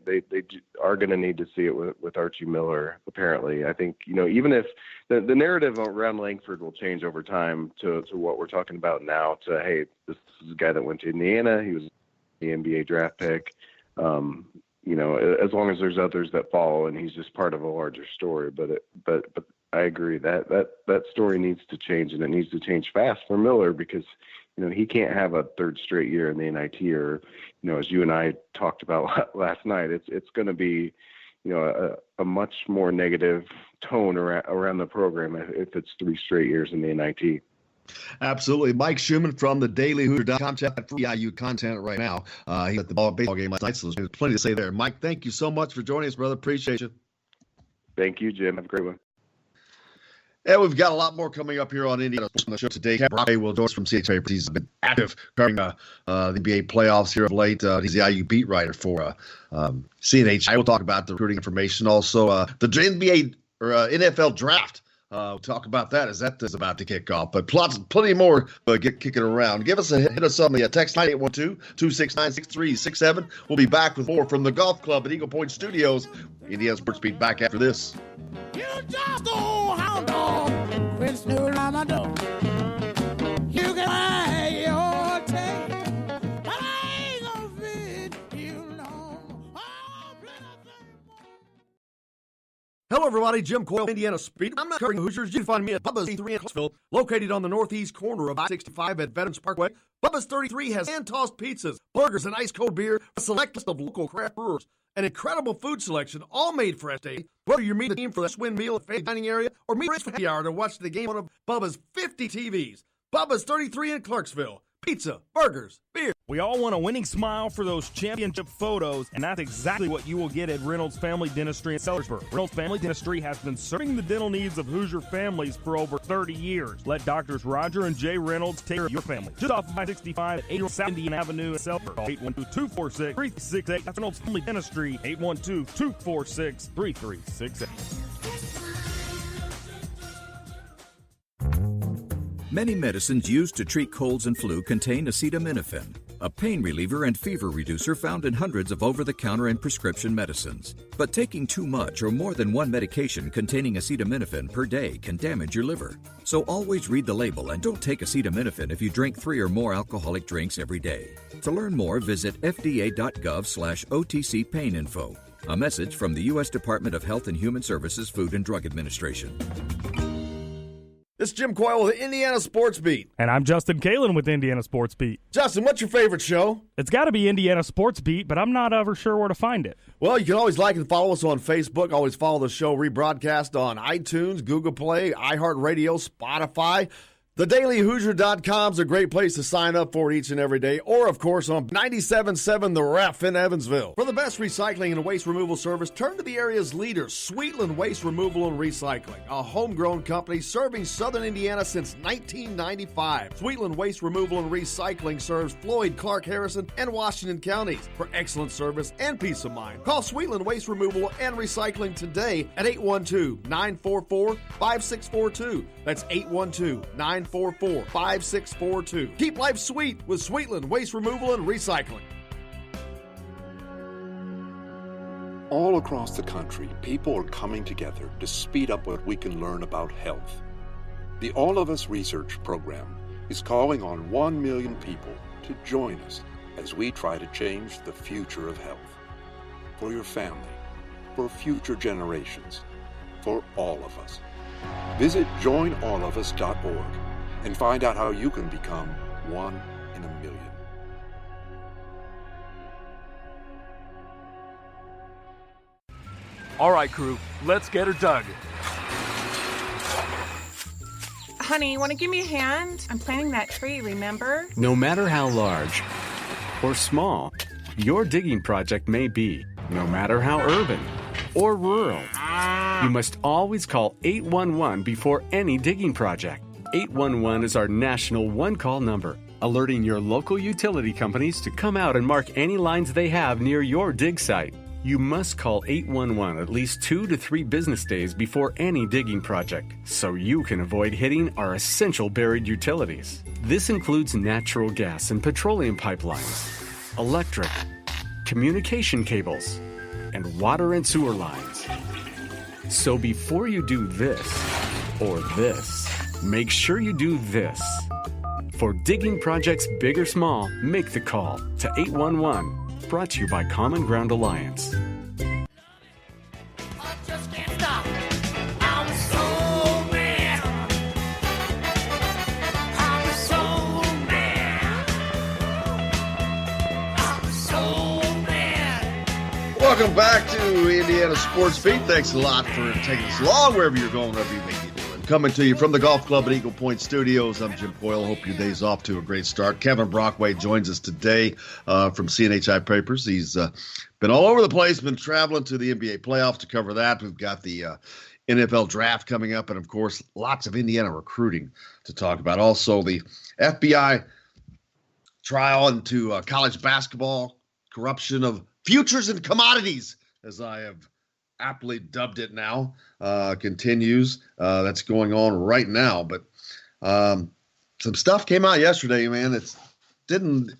are going to need to see it with Archie Miller. Apparently, I think even if the narrative around Langford will change over time to what we're talking about now. To hey, this is a guy that went to Indiana. He was the NBA draft pick. As long as there's others that follow, and he's just part of a larger story. But I agree that story needs to change, and it needs to change fast for Miller because he can't have a third straight year in the NIT, or as you and I talked about last night, it's going to be a much more negative tone around the program if it's 3 straight years in the NIT. Absolutely. Mike Schumann from the DailyHooter.com. Check free IU content right now. He at the baseball game last night, so there's plenty to say there. Mike, thank you so much for joining us, brother. Appreciate you. Thank you, Jim. Have a great one. And we've got a lot more coming up here on Indiana Sports on the show today. Cap Brockay will join us from CHA. He's been active covering the NBA playoffs here of late. He's the IU beat writer for CNH. I will talk about the recruiting information. Also, the NBA or NFL draft. We'll talk about that as that is about to kick off. But plenty more kicking around. Hit us on the text line 812-269-6367. We'll be back with more from the Golf Club at Eagle Point Studios. Indiana Sports Beat back after this. You just go hound dog, quit snooping around my door. You can hide your tail, but I ain't gonna feed you no more. Hello, everybody. Jim Coyle, Indiana Speed. I'm not covering Hoosiers. You can find me at Bubba's 33 in Clarksville, located on the northeast corner of I-65 at Veterans Parkway. Bubba's 33 has hand-tossed pizzas, burgers, and ice-cold beer, a select list of local craft brewers, an incredible food selection, all made fresh daily. Whether you're meeting the team for the swim meal at the dining area or meet for happy hour to watch the game on one of Bubba's 50 TVs. Bubba's 33 in Clarksville. Pizza, burgers, beer. We all want a winning smile for those championship photos, and that's exactly what you will get at Reynolds Family Dentistry in Sellersburg. Reynolds Family Dentistry has been serving the dental needs of Hoosier families for over 30 years. Let Doctors Roger and Jay Reynolds take care of your family. Just off of I-65 at 8 South Indian Avenue in Sellersburg. Call 812-246-3368. That's Reynolds Family Dentistry, 812-246-3368. Many medicines used to treat colds and flu contain acetaminophen, a pain reliever and fever reducer found in hundreds of over-the-counter and prescription medicines. But taking too much or more than one medication containing acetaminophen per day can damage your liver. So always read the label and don't take acetaminophen if you drink 3 or more alcoholic drinks every day. To learn more, visit fda.gov/OTC pain info. A message from the U.S. Department of Health and Human Services Food and Drug Administration. This is Jim Coyle with the Indiana Sports Beat. And I'm Justin Kalen with Indiana Sports Beat. Justin, what's your favorite show? It's got to be Indiana Sports Beat, but I'm not ever sure where to find it. Well, you can always like and follow us on Facebook. Always follow the show rebroadcast on iTunes, Google Play, iHeartRadio, Spotify. TheDailyHoosier.com is a great place to sign up for each and every day, or, of course, on 97.7 The Ref in Evansville. For the best recycling and waste removal service, turn to the area's leader, Sweetland Waste Removal and Recycling, a homegrown company serving southern Indiana since 1995. Sweetland Waste Removal and Recycling serves Floyd, Clark, Harrison, and Washington counties. For excellent service and peace of mind, call Sweetland Waste Removal and Recycling today at 812-944-5642. That's 812-944-5642. Keep life sweet with Sweetland Waste Removal and Recycling. All across the country, people are coming together to speed up what we can learn about health. The All of Us Research Program is calling on 1 million people to join us as we try to change the future of health. For your family, for future generations, for all of us. Visit joinallofus.org and find out how you can become one in a million. All right, crew, let's get her dug. Honey, want to give me a hand? I'm planting that tree, remember? No matter how large or small your digging project may be, no matter how urban or rural, you must always call 811 before any digging project. 811 is our national one-call number, alerting your local utility companies to come out and mark any lines they have near your dig site. You must call 811 at least 2 to 3 business days before any digging project, so you can avoid hitting our essential buried utilities. This includes natural gas and petroleum pipelines, electric, communication cables, and water and sewer lines. So before you do this or this, make sure you do this. For digging projects big or small, make the call to 811. Brought to you by Common Ground Alliance. Welcome back to Indiana Sports Beat. Thanks a lot for taking us along wherever you're going, wherever you may be doing. Coming to you from the Golf Club at Eagle Point Studios, I'm Jim Coyle. Hope your day's off to a great start. Kevin Brockway joins us today from CNHI Papers. He's been all over the place, been traveling to the NBA playoffs to cover that. We've got the NFL draft coming up, and, of course, lots of Indiana recruiting to talk about. Also, the FBI trial into college basketball, corruption of futures and commodities, as I have aptly dubbed it now, continues. That's going on right now. But some stuff came out yesterday, man. It didn't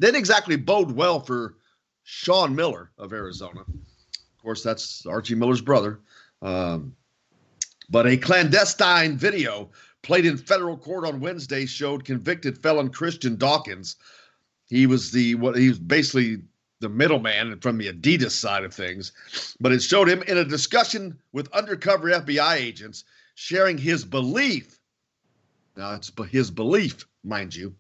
exactly bode well for Sean Miller of Arizona. Of course, that's Archie Miller's brother. But a clandestine video played in federal court on Wednesday showed convicted felon Christian Dawkins. He was basically the middleman from the Adidas side of things, but it showed him in a discussion with undercover FBI agents sharing his belief. Now, it's his belief, mind you,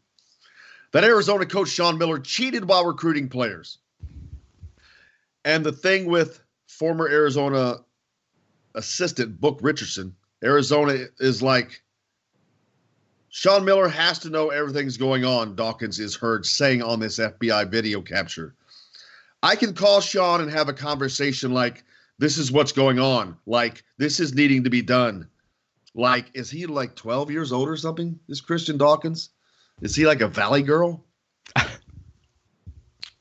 that Arizona coach Sean Miller cheated while recruiting players. And the thing with former Arizona assistant Book Richardson, Arizona is like, Sean Miller has to know everything's going on, Dawkins is heard saying on this FBI video capture. I can call Sean and have a conversation like, this is what's going on. Like, this is needing to be done. Like, is he like 12 years old or something, this Christian Dawkins? Is he like a Valley girl?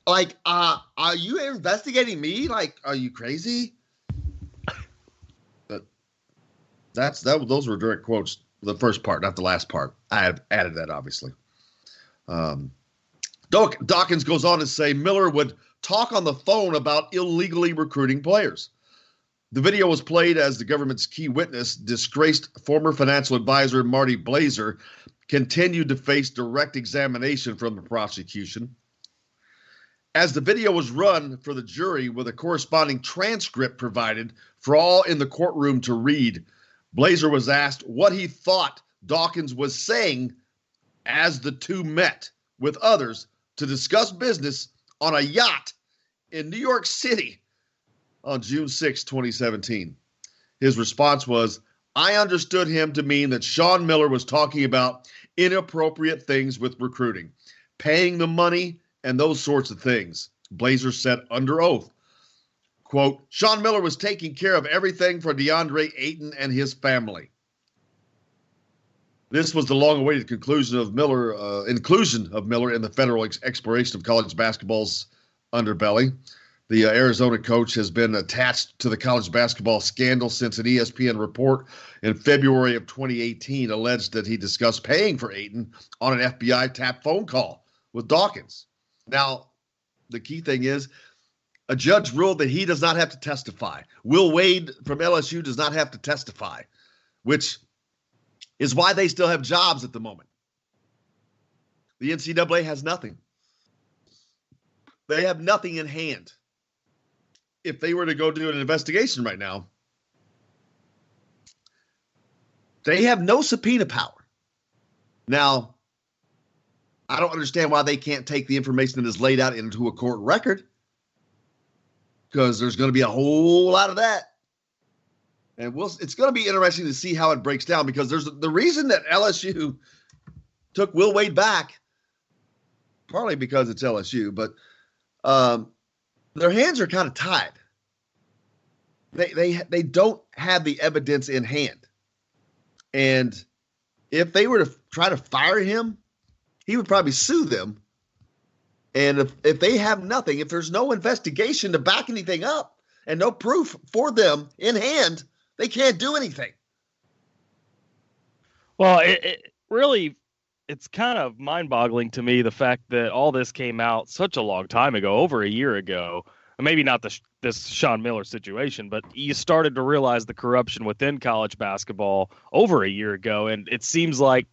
Like, are you investigating me? Like, are you crazy? But those were direct quotes. The first part, not the last part. I have added that, obviously. Dawkins goes on to say Miller would talk on the phone about illegally recruiting players. The video was played as the government's key witness, disgraced former financial advisor Marty Blazer, continued to face direct examination from the prosecution. As the video was run for the jury with a corresponding transcript provided for all in the courtroom to read, Blazer was asked what he thought Dawkins was saying as the two met with others to discuss business on a yacht in New York City on June 6, 2017. His response was, I understood him to mean that Sean Miller was talking about inappropriate things with recruiting, paying the money, and those sorts of things. Blazers said under oath, quote, Sean Miller was taking care of everything for DeAndre Ayton and his family. This was the long-awaited inclusion of Miller in the federal exploration of college basketball's underbelly. The Arizona coach has been attached to the college basketball scandal since an ESPN report in February of 2018 alleged that he discussed paying for Ayton on an FBI tapped phone call with Dawkins. Now, the key thing is a judge ruled that he does not have to testify. Will Wade from LSU does not have to testify, which is why they still have jobs at the moment. The NCAA has nothing. They have nothing in hand. If they were to go do an investigation right now, they have no subpoena power. Now, I don't understand why they can't take the information that is laid out into a court record, because there's going to be a whole lot of that. And it's going to be interesting to see how it breaks down, because there's the reason that LSU took Will Wade back, partly because it's LSU, but their hands are kind of tied. They don't have the evidence in hand. And if they were to try to fire him, he would probably sue them. And if they have nothing, if there's no investigation to back anything up and no proof for them in hand, they can't do anything. Well, it really, it's kind of mind-boggling to me, the fact that all this came out such a long time ago, over a year ago. Maybe not this Sean Miller situation, but you started to realize the corruption within college basketball over a year ago, and it seems like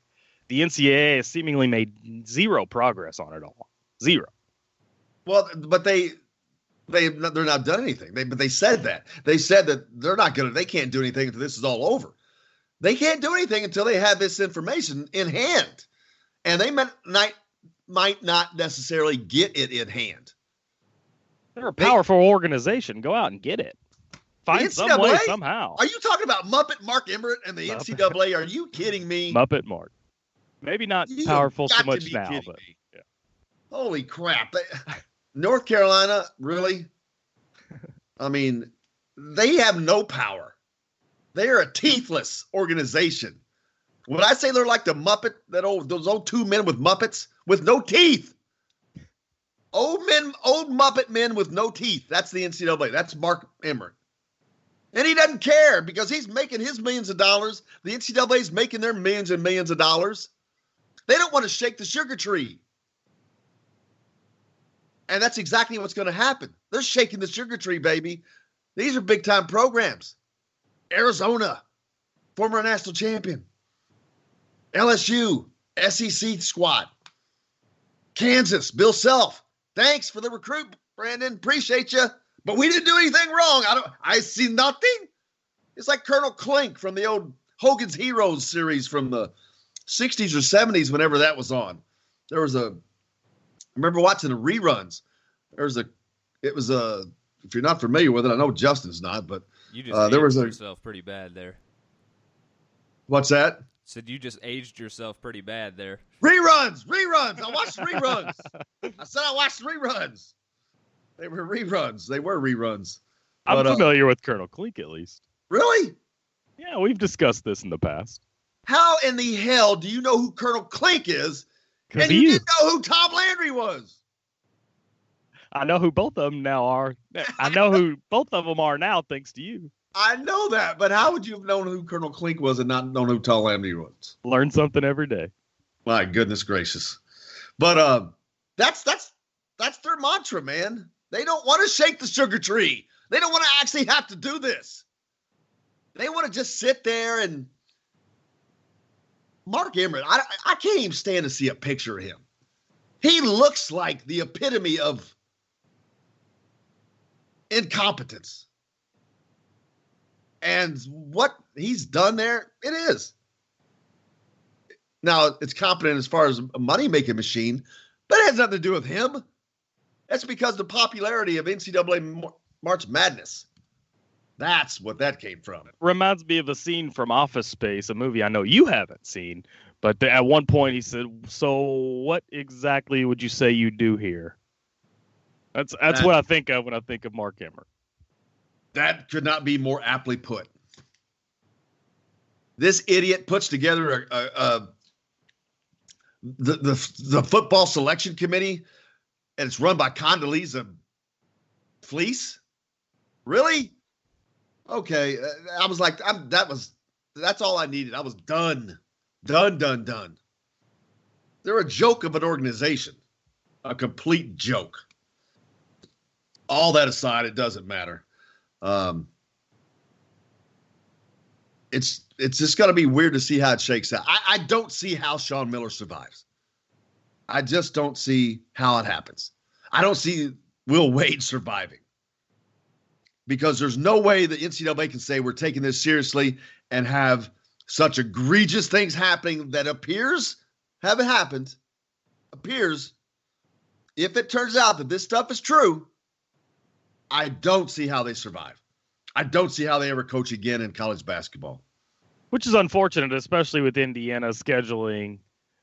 the NCAA has seemingly made zero progress on it all. Zero. Well, but they're not done anything. But they said that. They said that they can't do anything until this is all over. They can't do anything until they have this information in hand. And they might not necessarily get it in hand. They're a powerful organization. Go out and get it. Find some way somehow. Are you talking about Muppet Mark Emmert and the NCAA? Are you kidding me? Muppet Mark. Maybe not powerful so much now, but yeah. Holy crap. North Carolina, really? I mean, they have no power. They are a teethless organization. When I say they're like the Muppet, those old two men with Muppets with no teeth. Old Muppet men with no teeth. That's the NCAA. That's Mark Emmert. And he doesn't care because he's making his millions of dollars. The NCAA's making their millions and millions of dollars. They don't want to shake the sugar tree. And that's exactly what's going to happen. They're shaking the sugar tree, baby. These are big-time programs. Arizona, former national champion. LSU, SEC squad. Kansas, Bill Self. Thanks for the recruit, Brandon. Appreciate you. But we didn't do anything wrong. I see nothing. It's like Colonel Klink from the old Hogan's Heroes series from the 60s or 70s, whenever that was on. I remember watching the reruns. If you're not familiar with it, I know Justin's not, but you just aged yourself pretty bad there. What's that? Said you just aged yourself pretty bad there. Reruns. I watched reruns. I said I watched reruns. They were reruns. I'm familiar with Colonel Klink, at least. Really? Yeah, we've discussed this in the past. How in the hell do you know who Colonel Klink is? And you didn't know who Tom Landry was? I know who both of them now are. I know who both of them are now, thanks to you. I know that, but how would you have known who Colonel Klink was and not known who Tom Landry was? Learn something every day. My goodness gracious. But that's their mantra, man. They don't want to shake the sugar tree. They don't want to actually have to do this. They want to just sit there and Mark Emmert, I can't even stand to see a picture of him. He looks like the epitome of incompetence. And what he's done there, it is. Now, it's competent as far as a money-making machine, but it has nothing to do with him. That's because the popularity of NCAA March Madness. That's what that came from. Reminds me of a scene from Office Space, a movie I know you haven't seen, But at one point he said, "So what exactly would you say you do here?" That's what I think of when I think of Mark Emmert. That could not be more aptly put. This idiot puts together the football selection committee, and it's run by Condoleezza Fleece. Really? Okay, I was like, that's all I needed. I was done. Done. They're a joke of an organization, a complete joke. All that aside, it doesn't matter. It's just going to be weird to see how it shakes out. I don't see how Sean Miller survives. I just don't see how it happens. I don't see Will Wade surviving, because there's no way the NCAA can say we're taking this seriously and have such egregious things happening that haven't happened. If it turns out that this stuff is true, I don't see how they survive. I don't see how they ever coach again in college basketball. Which is unfortunate, especially with Indiana scheduling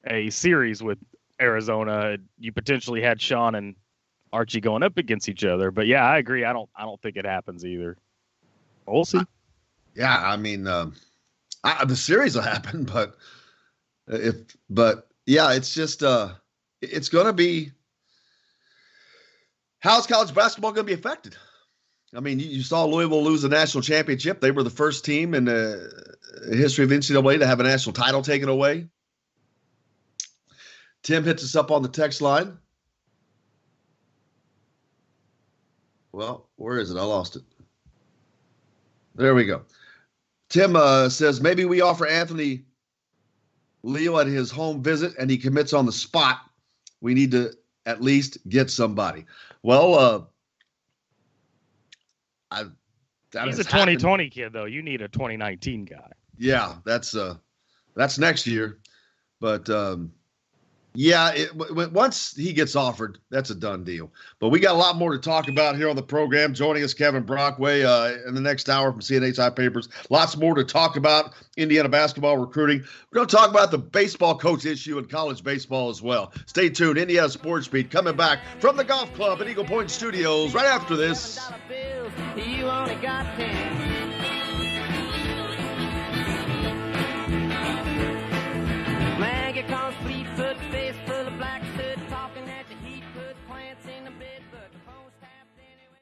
a series with Arizona. You potentially had Sean and Archie going up against each other. But yeah, I agree. I don't think it happens either. We'll see. The series will happen, but it's just it's going to be, how's college basketball going to be affected? I mean, you saw Louisville lose the national championship. They were the first team in the history of NCAA to have a national title taken away. Tim hits us up on the text line. Well, where is it? I lost it. There we go. Tim says, maybe we offer Anthony Leo at his home visit and he commits on the spot. We need to at least get somebody. Well, he's a 2020 kid, though. You need a 2019 guy. Yeah, that's next year. But once he gets offered, that's a done deal. But we got a lot more to talk about here on the program. Joining us, Kevin Brockway, in the next hour from CNH Papers. Lots more to talk about Indiana basketball recruiting. We're going to talk about the baseball coach issue in college baseball as well. Stay tuned. Indiana Sports Beat coming back from the golf club at Eagle Point Studios right after this. You only got 10. Maggie comes Fleetfoot, face full of black soot, talking at the heat, put plants in the bed, but the phone's tapped anyway.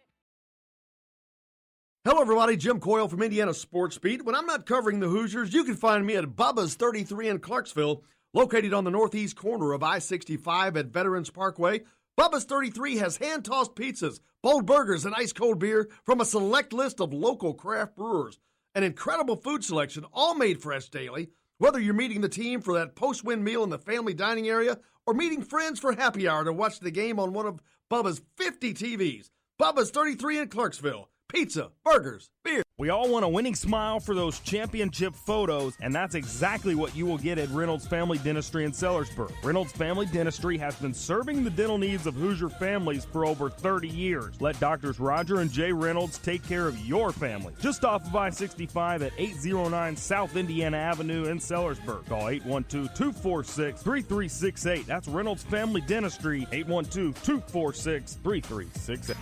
Hello, everybody. Jim Coyle from Indiana Sports Beat. When I'm not covering the Hoosiers, you can find me at Bubba's 33 in Clarksville, located on the northeast corner of I-65 at Veterans Parkway. Bubba's 33 has hand-tossed pizzas, bold burgers, and ice-cold beer from a select list of local craft brewers. An incredible food selection, all made fresh daily. Whether you're meeting the team for that post-win meal in the family dining area or meeting friends for happy hour to watch the game on one of Bubba's 50 TVs, Bubba's 33 in Clarksville. Pizza, burgers, beer. We all want a winning smile for those championship photos, and that's exactly what you will get at Reynolds Family Dentistry in Sellersburg. Reynolds Family Dentistry has been serving the dental needs of Hoosier families for over 30 years. Let Doctors Roger and Jay Reynolds take care of your family. Just off of I-65 at 809 South Indiana Avenue in Sellersburg. Call 812-246-3368. That's Reynolds Family Dentistry, 812-246-3368.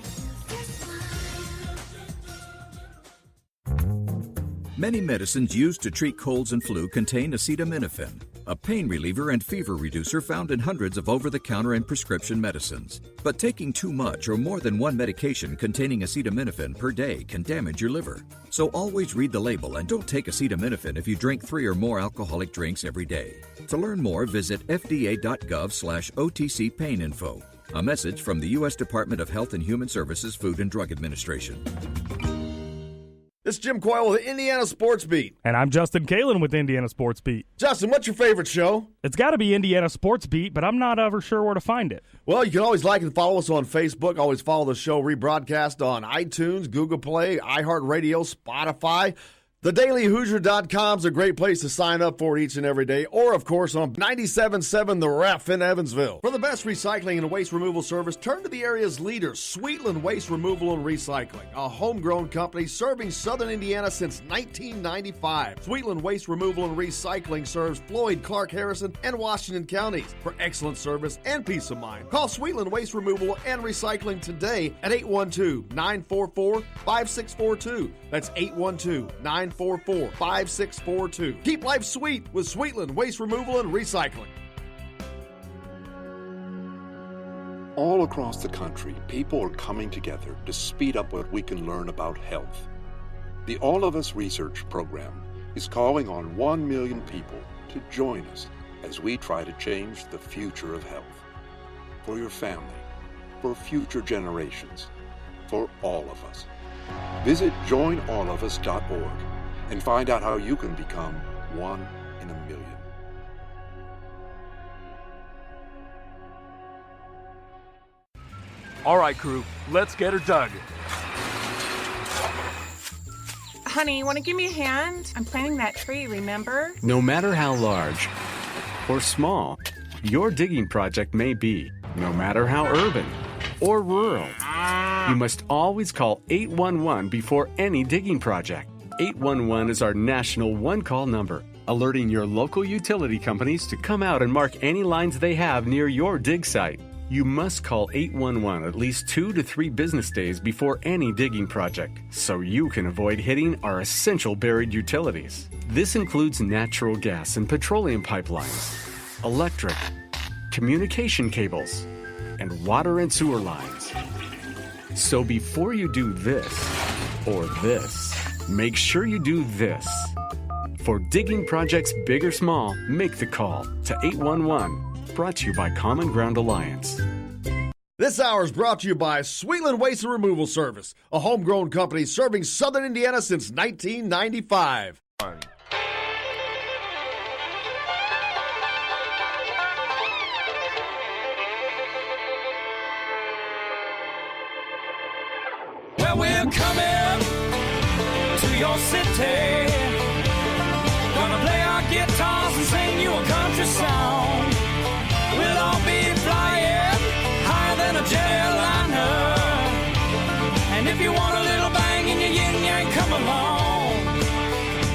Many medicines used to treat colds and flu contain acetaminophen, a pain reliever and fever reducer found in hundreds of over-the-counter and prescription medicines. But taking too much or more than one medication containing acetaminophen per day can damage your liver. So always read the label and don't take acetaminophen if you drink 3 or more alcoholic drinks every day. To learn more, visit fda.gov/OTC pain info. A message from the U.S. Department of Health and Human Services Food and Drug Administration. This is Jim Coyle with Indiana Sports Beat. And I'm Justin Kalen with Indiana Sports Beat. Justin, what's your favorite show? It's got to be Indiana Sports Beat, but I'm not ever sure where to find it. Well, you can always like and follow us on Facebook. Always follow the show rebroadcast on iTunes, Google Play, iHeartRadio, Spotify. TheDailyHoosier.com is a great place to sign up for each and every day, or, of course, on 97.7 The Ref in Evansville. For the best recycling and waste removal service, turn to the area's leader, Sweetland Waste Removal and Recycling, a homegrown company serving southern Indiana since 1995. Sweetland Waste Removal and Recycling serves Floyd, Clark, Harrison, and Washington counties. For excellent service and peace of mind, call Sweetland Waste Removal and Recycling today at 812-944-5642. That's 812-944-5642. Keep life sweet with Sweetland Waste Removal and Recycling. All across the country, people are coming together to speed up what we can learn about health. The All of Us Research Program is calling on 1 million people to join us as we try to change the future of health. For your family, for future generations, for all of us. Visit joinallofus.org and find out how you can become one in a million. All right, crew, let's get her dug. Honey, want to give me a hand? I'm planting that tree, remember? No matter how large or small your digging project may be, no matter how urban or rural, you must always call 811 before any digging project. 811 is our national one-call number, alerting your local utility companies to come out and mark any lines they have near your dig site. You must call 811 at least 2 to 3 business days before any digging project, so you can avoid hitting our essential buried utilities. This includes natural gas and petroleum pipelines, electric, communication cables, and water and sewer lines. So before you do this or this, make sure you do this. For digging projects big or small, make the call to 811. Brought to you by Common Ground Alliance. This hour is brought to you by Sweetland Waste and Removal Service, a homegrown company serving southern Indiana since 1995. Well, we're coming to your city. Gonna play our guitars and sing you a country song. We'll all be flying higher than a jetliner. And if you want a little bang in your yin-yang, come along.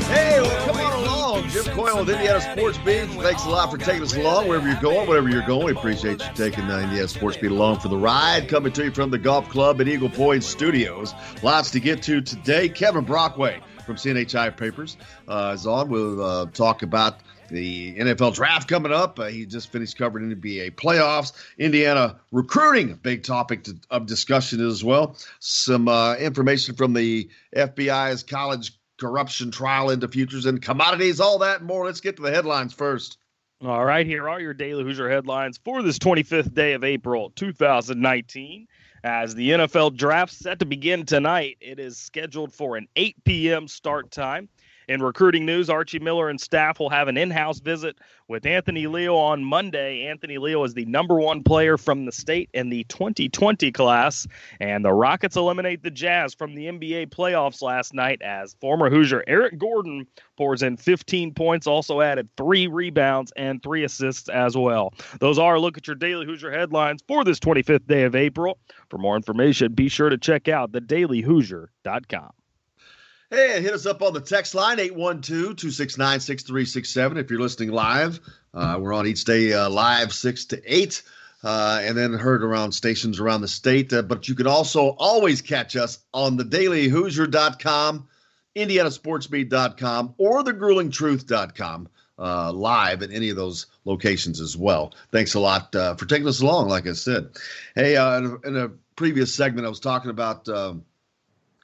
Hey, well, come on along. Jim Coyle with Indiana Sports Beat. Thanks a lot for taking us along wherever you're going, whatever you're going. We appreciate you taking Indiana Sports Beat along for the ride. Coming to you from the Golf Club at Eagle Point Studios. Lots to get to today. Kevin Brockway from CNHI Papers is on. We'll talk about the NFL draft coming up. He just finished covering NBA playoffs. Indiana recruiting, big topic of discussion as well. Some information from the FBI's college corruption trial into futures and commodities, all that and more. Let's get to the headlines first. All right, here are your Daily Hoosier headlines for this 25th day of April 2019. As the NFL draft set to begin tonight, it is scheduled for an 8 p.m. start time. In recruiting news, Archie Miller and staff will have an in-house visit with Anthony Leo on Monday. Anthony Leo is the #1 player from the state in the 2020 class, and the Rockets eliminate the Jazz from the NBA playoffs last night as former Hoosier Eric Gordon pours in 15 points, also added 3 rebounds and 3 assists as well. Those are a look at your Daily Hoosier headlines for this 25th day of April. For more information, be sure to check out thedailyhoosier.com. Hey, hit us up on the text line, 812-269-6367 if you're listening live. We're on each day live 6 to 8 and then heard around stations around the state. But you can also always catch us on thedailyhoosier.com, indianasportsbeat.com, or thegruelingtruth.com live at any of those locations as well. Thanks a lot for taking us along, like I said. Hey, in a previous segment, I was talking about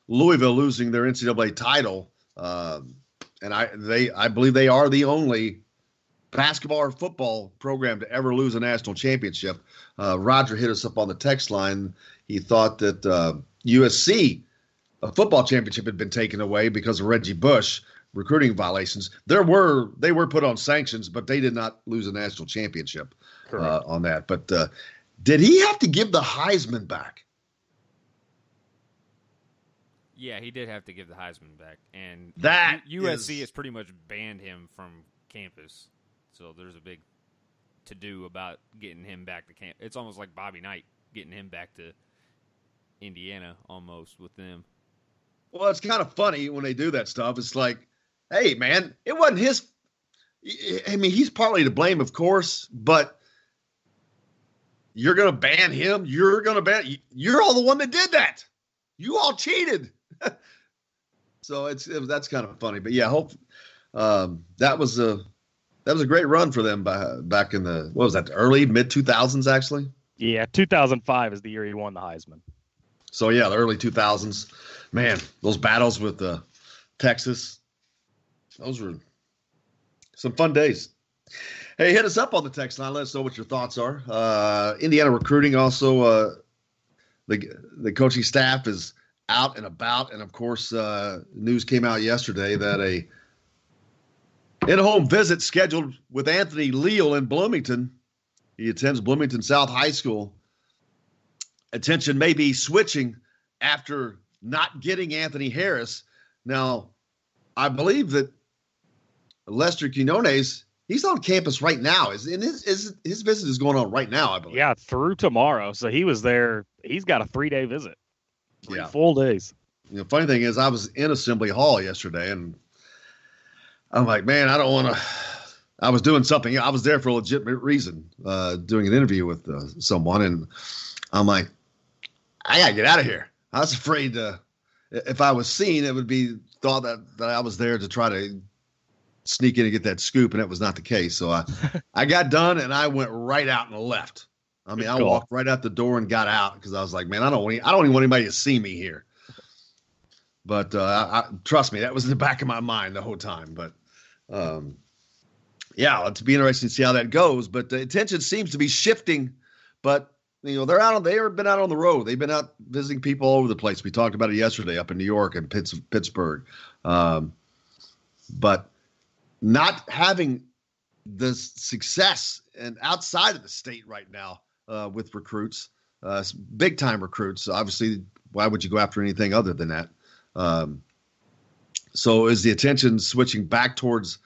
Louisville losing their NCAA title, and I believe they are the only basketball or football program to ever lose a national championship. Roger hit us up on the text line. He thought that USC, a football championship, had been taken away because of Reggie Bush recruiting violations. They were put on sanctions, but they did not lose a national championship on that. But did he have to give the Heisman back? Yeah, he did have to give the Heisman back, and That USC has pretty much banned him from campus. So there's a big to-do about getting him back to camp. It's almost like Bobby Knight getting him back to Indiana almost with them. Well, it's kind of funny when they do that stuff. It's like, hey, man, it wasn't his. I mean, he's partly to blame, of course, but you're going to ban him. You're all the one that did that. You all cheated. So that's kind of funny. But yeah, that was a great run for them back in the, what was that, the early mid 2000s actually? Yeah, 2005 is the year he won the Heisman. So yeah, the early 2000s. Man, those battles with Texas, those were some fun days. Hey, hit us up on the text line. Let us know what your thoughts are. Indiana recruiting also, the coaching staff is out and about. And, of course, news came out yesterday that a in-home visit scheduled with Anthony Leal in Bloomington. He attends Bloomington South High School. Attention may be switching after not getting Anthony Harris. Now, I believe that Lester Quinones, he's on campus right now. His visit is going on right now, I believe. Yeah, through tomorrow. So he was there. He's got a 3-day visit. 3 full days. You know, funny thing is, I was in Assembly Hall yesterday, and I'm like, man, I don't want to. I was doing something. I was there for a legitimate reason, doing an interview with someone, and I'm like, I gotta get out of here. I was afraid if I was seen, it would be thought that I was there to try to sneak in and get that scoop, and it was not the case. So I got done, and I went right out and left. I mean, I walked right out the door and got out because I was like, man, I don't even want anybody to see me here. But trust me, that was in the back of my mind the whole time. But yeah, it's be interesting to see how that goes. But the attention seems to be shifting. But you know, they've been out on the road. They've been out visiting people all over the place. We talked about it yesterday up in New York and Pittsburgh. But not having the success and outside of the state right now with recruits, big time recruits. Obviously, why would you go after anything other than that? So is the attention switching back towards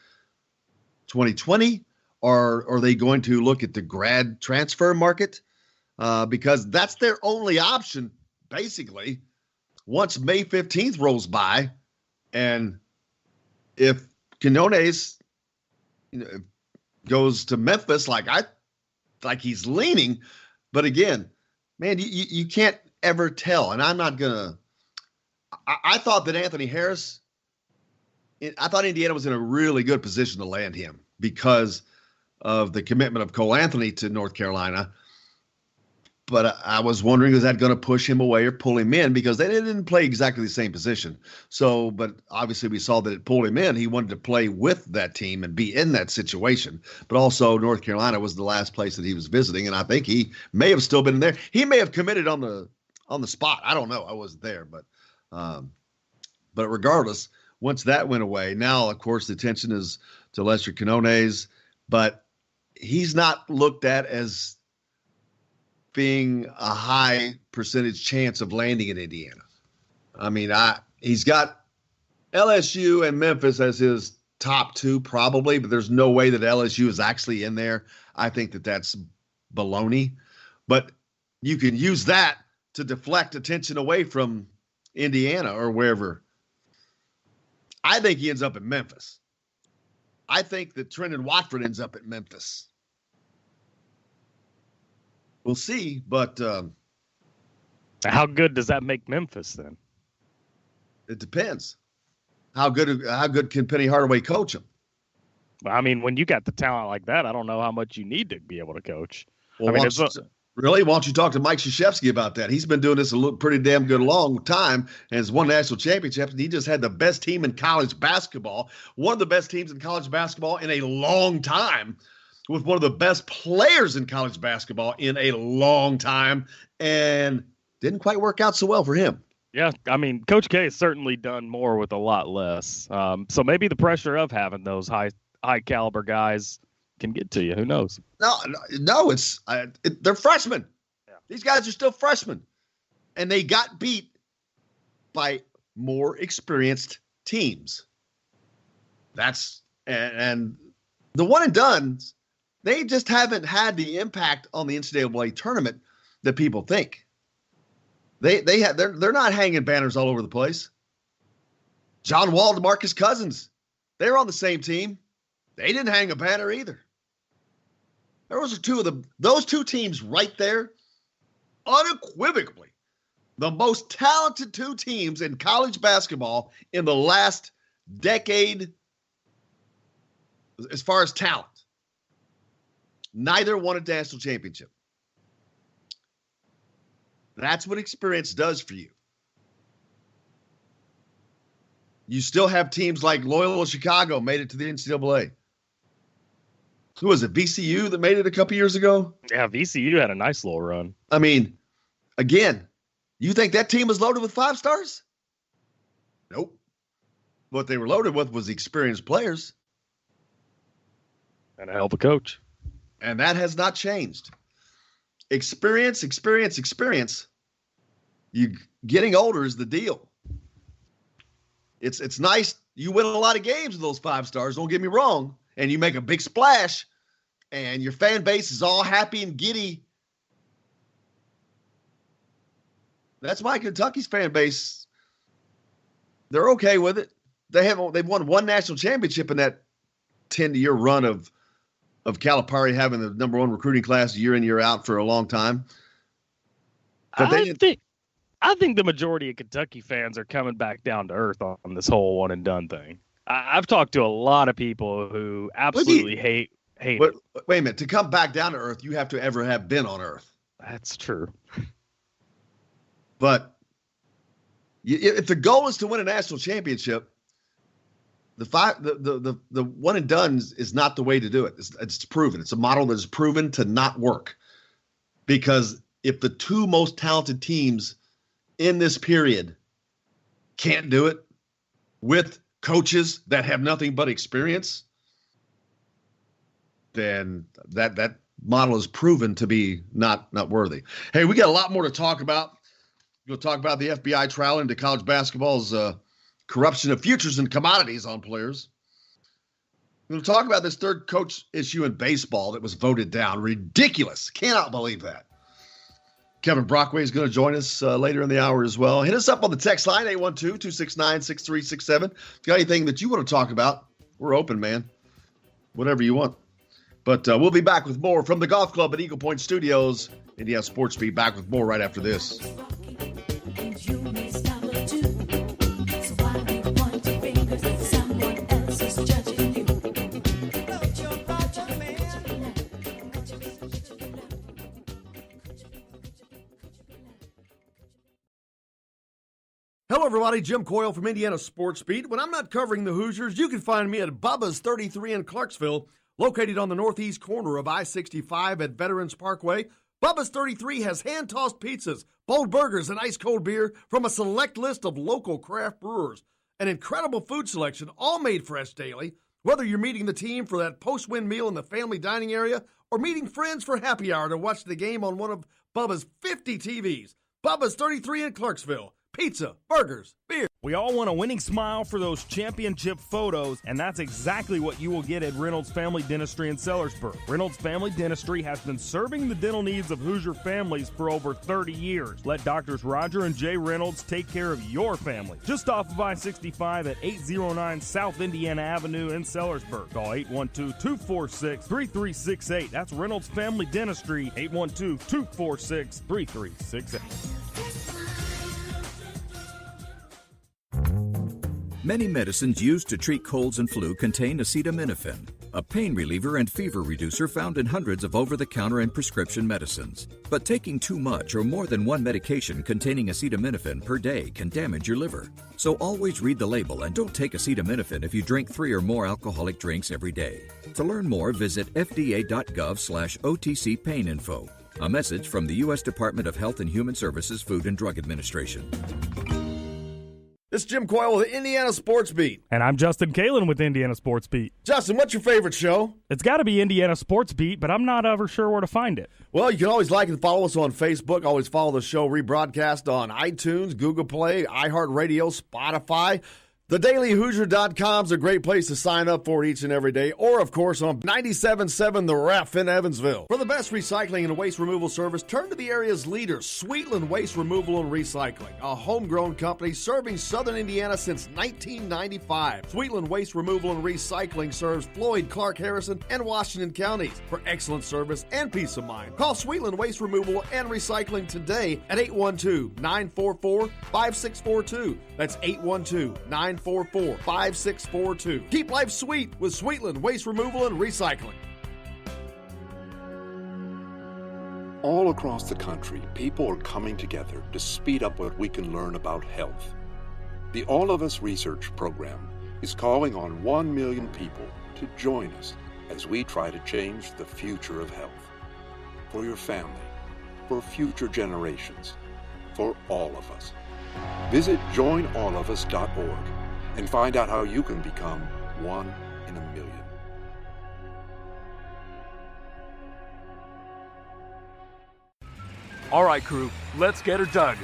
2020, or are they going to look at the grad transfer market? Because that's their only option, basically, once May 15th rolls by. And if Quinones goes to Memphis like he's leaning, but again, man, you can't ever tell. And I'm not going to – I thought that Anthony Harris – I thought Indiana was in a really good position to land him because of the commitment of Cole Anthony to North Carolina. But I was wondering, is that going to push him away or pull him in? Because they didn't play exactly the same position. So, but obviously we saw that it pulled him in. He wanted to play with that team and be in that situation. But also North Carolina was the last place that he was visiting. And I think he may have still been there. He may have committed on the spot. I don't know. I wasn't there. But regardless, once that went away, now, of course, the attention is to Lester Quinones. But he's not looked at as being a high percentage chance of landing in Indiana. I mean, he's got LSU and Memphis as his top two probably, but there's no way that LSU is actually in there. I think that that's baloney. But you can use that to deflect attention away from Indiana or wherever. I think he ends up in Memphis. I think that Trendon Watford ends up at Memphis. We'll see, but how good does that make Memphis then? It depends. How good can Penny Hardaway coach him? I mean, when you got the talent like that, I don't know how much you need to be able to coach. Well, why don't you talk to Mike Krzyzewski about that? He's been doing this a pretty damn good long time and has won national championships. And he just had the best team in college basketball, one of the best teams in college basketball in a long time, with one of the best players in college basketball in a long time, and didn't quite work out so well for him. Yeah, I mean, Coach K has certainly done more with a lot less. So maybe the pressure of having those high caliber guys can get to you. Who knows? No, they're freshmen. Yeah. These guys are still freshmen, and they got beat by more experienced teams. And the one and dones, they just haven't had the impact on the NCAA tournament that people think. They're not hanging banners all over the place. John Wall, DeMarcus Cousins, they're on the same team. They didn't hang a banner either. Those two teams right there, unequivocally, the most talented two teams in college basketball in the last decade as far as talent. Neither won a national championship. That's what experience does for you. You still have teams like Loyola Chicago made it to the NCAA. Who was it, VCU that made it a couple years ago? Yeah, VCU had a nice little run. I mean, again, you think that team was loaded with 5 stars? Nope. What they were loaded with was experienced players. And a hell of a coach. And that has not changed. Experience. You getting older is the deal. It's nice. You win a lot of games with those 5 stars, don't get me wrong. And you make a big splash, and your fan base is all happy and giddy. That's why Kentucky's fan base, they're okay with it. They've won 1 national championship in that 10-year run of Calipari having the number 1 recruiting class year in, year out for a long time. But I think the majority of Kentucky fans are coming back down to earth on this whole one and done thing. I've talked to a lot of people who absolutely hate it. Wait a minute. To come back down to earth, you have to ever have been on earth. That's true. But if the goal is to win a national championship, the one and done is not the way to do it. It's proven. It's a model that is proven to not work. Because if the 2 most talented teams in this period can't do it with coaches that have nothing but experience, then that model is proven to be not worthy. Hey, we got a lot more to talk about. We'll talk about the FBI trial into college basketball's corruption of futures and commodities on players. We'll talk about this third coach issue in baseball that was voted down. Ridiculous. Cannot believe that. Kevin Brockway is going to join us later in the hour as well. Hit us up on the text line, 812-269-6367. If you got anything that you want to talk about, we're open, man. Whatever you want. But we'll be back with more from the Golf Club at Eagle Point Studios. Indiana Sports Beat back with more right after this. Hello, everybody. Jim Coyle from Indiana Sports Beat. When I'm not covering the Hoosiers, you can find me at Bubba's 33 in Clarksville, located on the northeast corner of I-65 at Veterans Parkway. Bubba's 33 has hand-tossed pizzas, bold burgers, and ice-cold beer from a select list of local craft brewers. An incredible food selection, all made fresh daily. Whether you're meeting the team for that post-win meal in the family dining area or meeting friends for happy hour to watch the game on one of Bubba's 50 TVs. Bubba's 33 in Clarksville. Pizza, burgers, beer. We all want a winning smile for those championship photos, and that's exactly what you will get at Reynolds Family Dentistry in Sellersburg. Reynolds Family Dentistry has been serving the dental needs of Hoosier families for over 30 years. Let Doctors Roger and Jay Reynolds take care of your family. Just off of I-65 at 809 South Indiana Avenue in Sellersburg. Call 812-246-3368. That's Reynolds Family Dentistry, 812-246-3368. Many medicines used to treat colds and flu contain acetaminophen, a pain reliever and fever reducer found in hundreds of over-the-counter and prescription medicines. But taking too much or more than one medication containing acetaminophen per day can damage your liver. So always read the label and don't take acetaminophen if you drink 3 or more alcoholic drinks every day. To learn more, visit fda.gov/OTC pain info. A message from the U.S. Department of Health and Human Services Food and Drug Administration. This is Jim Coyle with the Indiana Sports Beat. And I'm Justin Kalen with Indiana Sports Beat. Justin, what's your favorite show? It's got to be Indiana Sports Beat, but I'm not ever sure where to find it. Well, you can always like and follow us on Facebook. Always follow the show rebroadcast on iTunes, Google Play, iHeartRadio, Spotify. TheDailyHoosier.com is a great place to sign up for it each and every day. Or, of course, on 97.7 The Ref in Evansville. For the best recycling and waste removal service, turn to the area's leader, Sweetland Waste Removal and Recycling, a homegrown company serving southern Indiana since 1995. Sweetland Waste Removal and Recycling serves Floyd, Clark, Harrison, and Washington counties. For excellent service and peace of mind, call Sweetland Waste Removal and Recycling today at 812-944-5642. That's 812-944-5642. Keep life sweet with Sweetland Waste Removal and Recycling. All across the country, people are coming together to speed up what we can learn about health. The All of Us Research Program is calling on 1 million people to join us as we try to change the future of health. For your family, for future generations, for all of us. Visit joinallofus.org and find out how you can become 1 in a million. All right, crew, let's get her dug.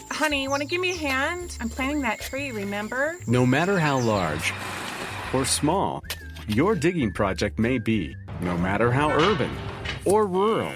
Honey, want to give me a hand? I'm planting that tree, remember? No matter how large or small your digging project may be, no matter how urban or rural,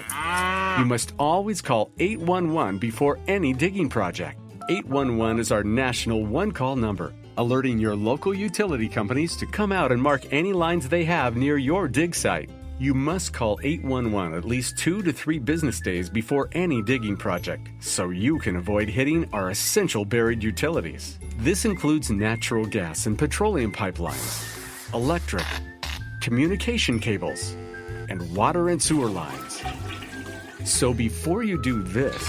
you must always call 811 before any digging project. 811 is our national one-call number, alerting your local utility companies to come out and mark any lines they have near your dig site. You must call 811 at least 2 to 3 business days before any digging project, so you can avoid hitting our essential buried utilities. This includes natural gas and petroleum pipelines, electric, communication cables, and water and sewer lines. So before you do this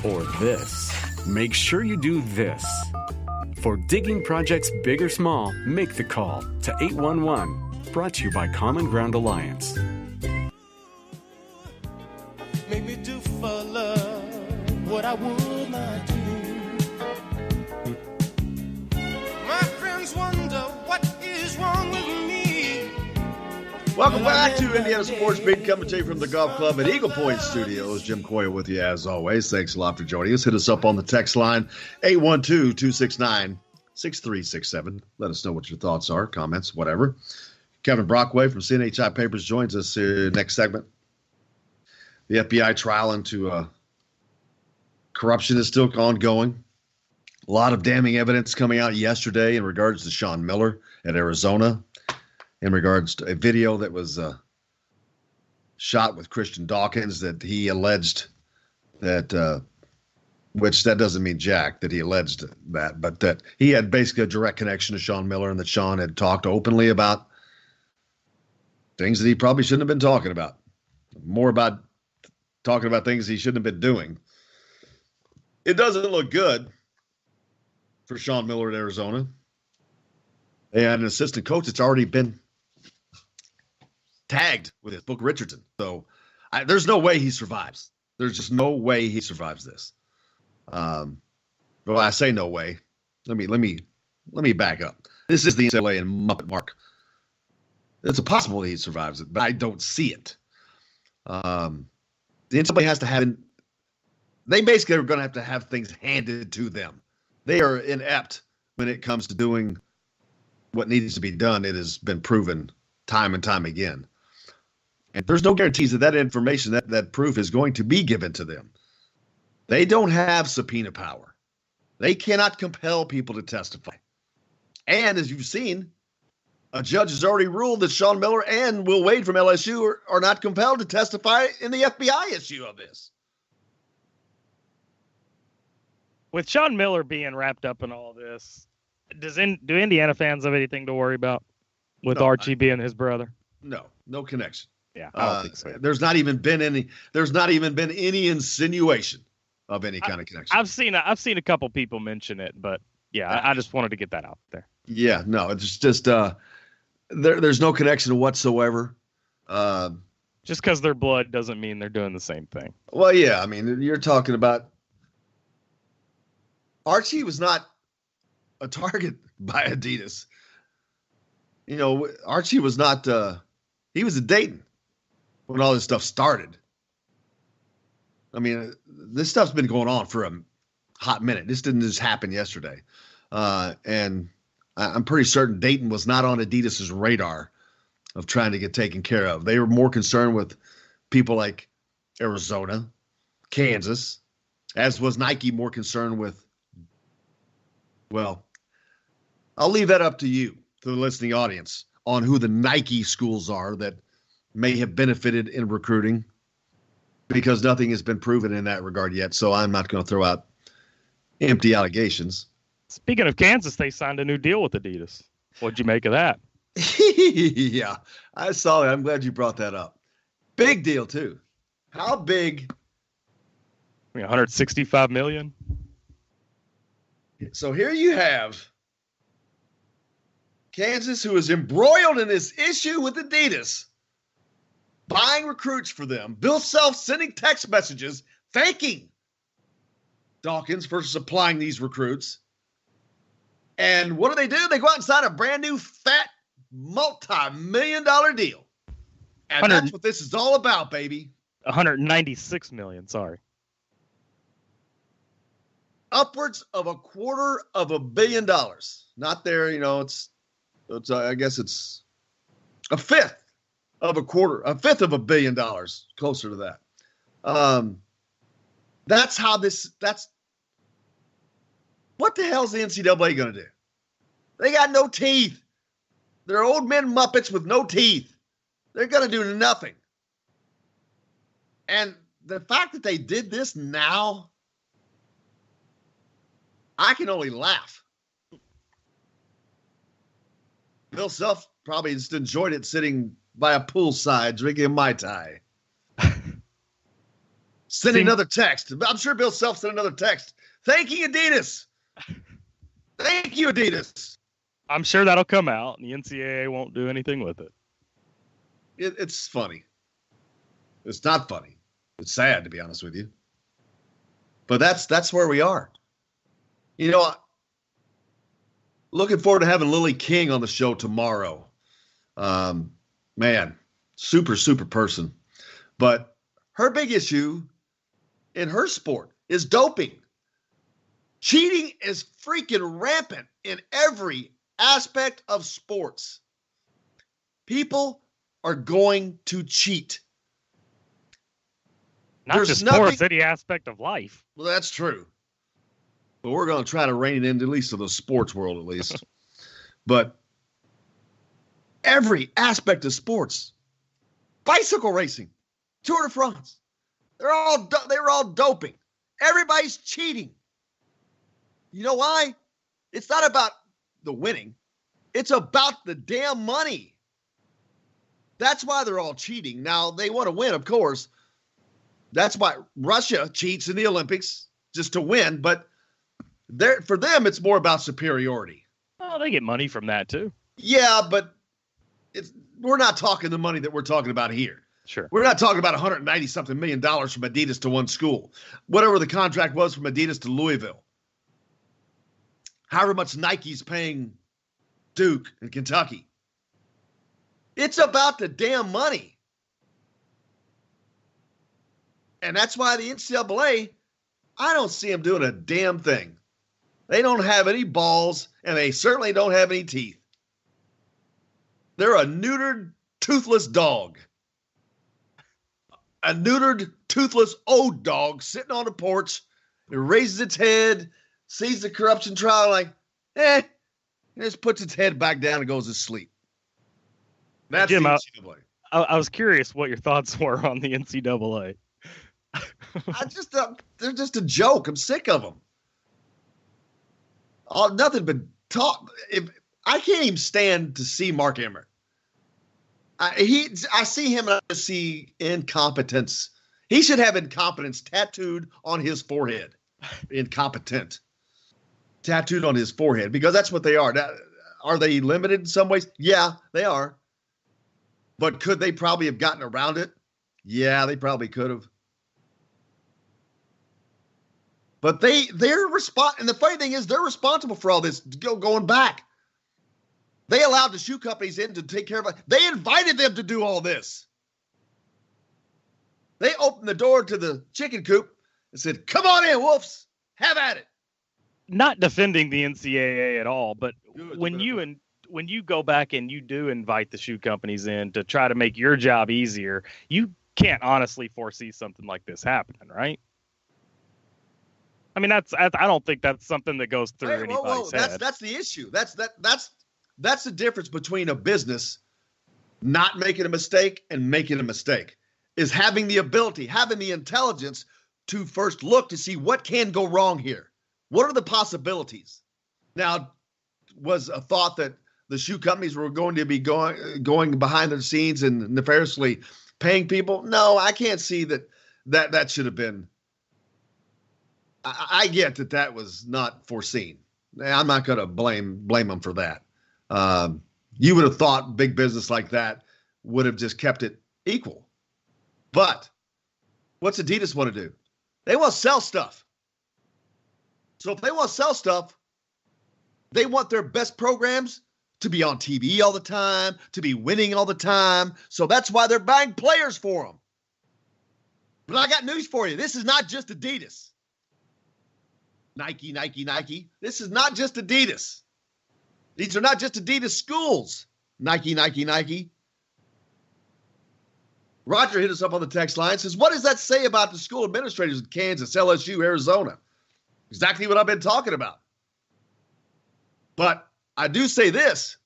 or this, make sure you do this. For digging projects big or small, make the call to 811. Brought to you by Common Ground Alliance. Make me do for love what I would not do. My friends wonder what is wrong with me. Welcome back to Indiana Sports Beat, coming to you from the Golf Club at Eagle Point Studios. Jim Coyle with you as always. Thanks a lot for joining us. Hit us up on the text line, 812-269-6367. Let us know what your thoughts are, comments, whatever. Kevin Brockway from CNHI Papers joins us here next segment. The FBI trial into corruption is still ongoing. A lot of damning evidence coming out yesterday in regards to Sean Miller at Arizona, in regards to a video that was shot with Christian Dawkins that he alleged that, which that doesn't mean jack, that he alleged that, but that he had basically a direct connection to Sean Miller and that Sean had talked openly about things that he probably shouldn't have been talking about. More about talking about things he shouldn't have been doing. It doesn't look good for Sean Miller at Arizona. They had an assistant coach that's already been tagged with it, Book Richardson. So there's no way he survives. There's just no way he survives this. Well, I say no way. Let me back up. This is the NCAA and Muppet Mark. It's a possibility he survives it, but I don't see it. The NCAA has to have – they basically are going to have things handed to them. They are inept when it comes to doing what needs to be done. It has been proven time and time again. And there's no guarantees that information, that proof is going to be given to them. They don't have subpoena power. They cannot compel people to testify. And as you've seen, a judge has already ruled that Sean Miller and Will Wade from LSU are not compelled to testify in the FBI issue of this. With Sean Miller being wrapped up in all this, do Indiana fans have anything to worry about with Archie being his brother? No connection. Yeah, I don't think so. There's not even been any insinuation of any kind of connection. I've seen a couple people mention it, but yeah, I just wanted to get that out there. Yeah, no, it's just there's no connection whatsoever. Just because they're blood doesn't mean they're doing the same thing. Well, yeah, I mean, you're talking about Archie was not a target by Adidas. You know, Archie was not, he was at Dayton when all this stuff started. I mean, this stuff's been going on for a hot minute. This didn't just happen yesterday. And I'm pretty certain Dayton was not on Adidas's radar of trying to get taken care of. They were more concerned with people like Arizona, Kansas, as was Nike more concerned with, well, I'll leave that up to you, to the listening audience, on who the Nike schools are that may have benefited in recruiting, because nothing has been proven in that regard yet. So I'm not going to throw out empty allegations. Speaking of Kansas, they signed a new deal with Adidas. What'd you make of that? Yeah, I saw it. I'm glad you brought that up. Big deal, too. How big? I mean, 165 million. So here you have Kansas, who is embroiled in this issue with Adidas, buying recruits for them. Bill Self sending text messages thanking Dawkins for supplying these recruits. And what do? They go out and sign a brand new fat multi-million-dollar deal. And that's what this is all about, baby. 196 million, sorry. Upwards of $250 million. Not there, you know, it's I guess it's a fifth of $250 million, closer to that. That's what the hell's the NCAA going to do? They got no teeth. They're old men Muppets with no teeth. They're going to do nothing. And the fact that they did this now, I can only laugh. Bill Self probably just enjoyed it sitting by a poolside drinking a Mai Tai. Sending another text. I'm sure Bill Self sent another text thanking Adidas. Thank you, Adidas. I'm sure that'll come out, and the NCAA won't do anything with it. It's funny. It's not funny. It's sad, to be honest with you. But that's where we are. You know, looking forward to having Lily King on the show tomorrow. Man, super person. But her big issue in her sport is doping. Cheating is freaking rampant in every aspect of sports. People are going to cheat. Not just sports, any aspect of life. Well, that's true. But we're going to try to rein it in, at least to the sports world, at least. But every aspect of sports, bicycle racing, Tour de France, they were all doping. Everybody's cheating. You know why? It's not about the winning. It's about the damn money. That's why they're all cheating. Now, they want to win, of course. That's why Russia cheats in the Olympics, just to win. But for them, it's more about superiority. Oh, they get money from that, too. Yeah, but we're not talking the money that we're talking about here. Sure. We're not talking about $190-something million from Adidas to one school. Whatever the contract was from Adidas to Louisville. However much Nike's paying Duke and Kentucky. It's about the damn money. And that's why the NCAA, I don't see them doing a damn thing. They don't have any balls, and they certainly don't have any teeth. They're a neutered, toothless dog. A neutered, toothless old dog sitting on the porch. It raises its head, sees the corruption trial like, and just puts its head back down and goes to sleep. That's Jim, the NCAA. I was curious what your thoughts were on the NCAA. They're just a joke. I'm sick of them. Nothing but talk. I can't even stand to see Mark Emmert. I see him and I see incompetence. He should have incompetence tattooed on his forehead. Incompetent. Tattooed on his forehead, because that's what they are. Now, are they limited in some ways? Yeah, they are. But could they probably have gotten around it? Yeah, they probably could have. But they're and the funny thing is they're responsible for all this going back. They allowed the shoe companies in to take care of it. They invited them to do all this. They opened the door to the chicken coop and said, "Come on in, Wolves. Have at it." Not defending the NCAA at all, but when you go back and you do invite the shoe companies in to try to make your job easier, you can't honestly foresee something like this happening, right? I mean, I don't think that's something that goes through anybody's head. That's the issue. That's the difference between a business not making a mistake and making a mistake, is having the ability, having the intelligence to first look to see what can go wrong here. What are the possibilities? Now, was a thought that the shoe companies were going to be going behind the scenes and nefariously paying people? No, I can't see that should have been. I get that was not foreseen. I'm not going to blame them for that. You would have thought big business like that would have just kept it equal. But what's Adidas want to do? They want to sell stuff. So if they want to sell stuff, they want their best programs to be on TV all the time, to be winning all the time. So that's why they're buying players for them. But I got news for you. This is not just Adidas. Nike. This is not just Adidas. These are not just Adidas schools. Nike. Roger hit us up on the text line, says, what does that say about the school administrators in Kansas, LSU, Arizona? Exactly what I've been talking about. But I do say this.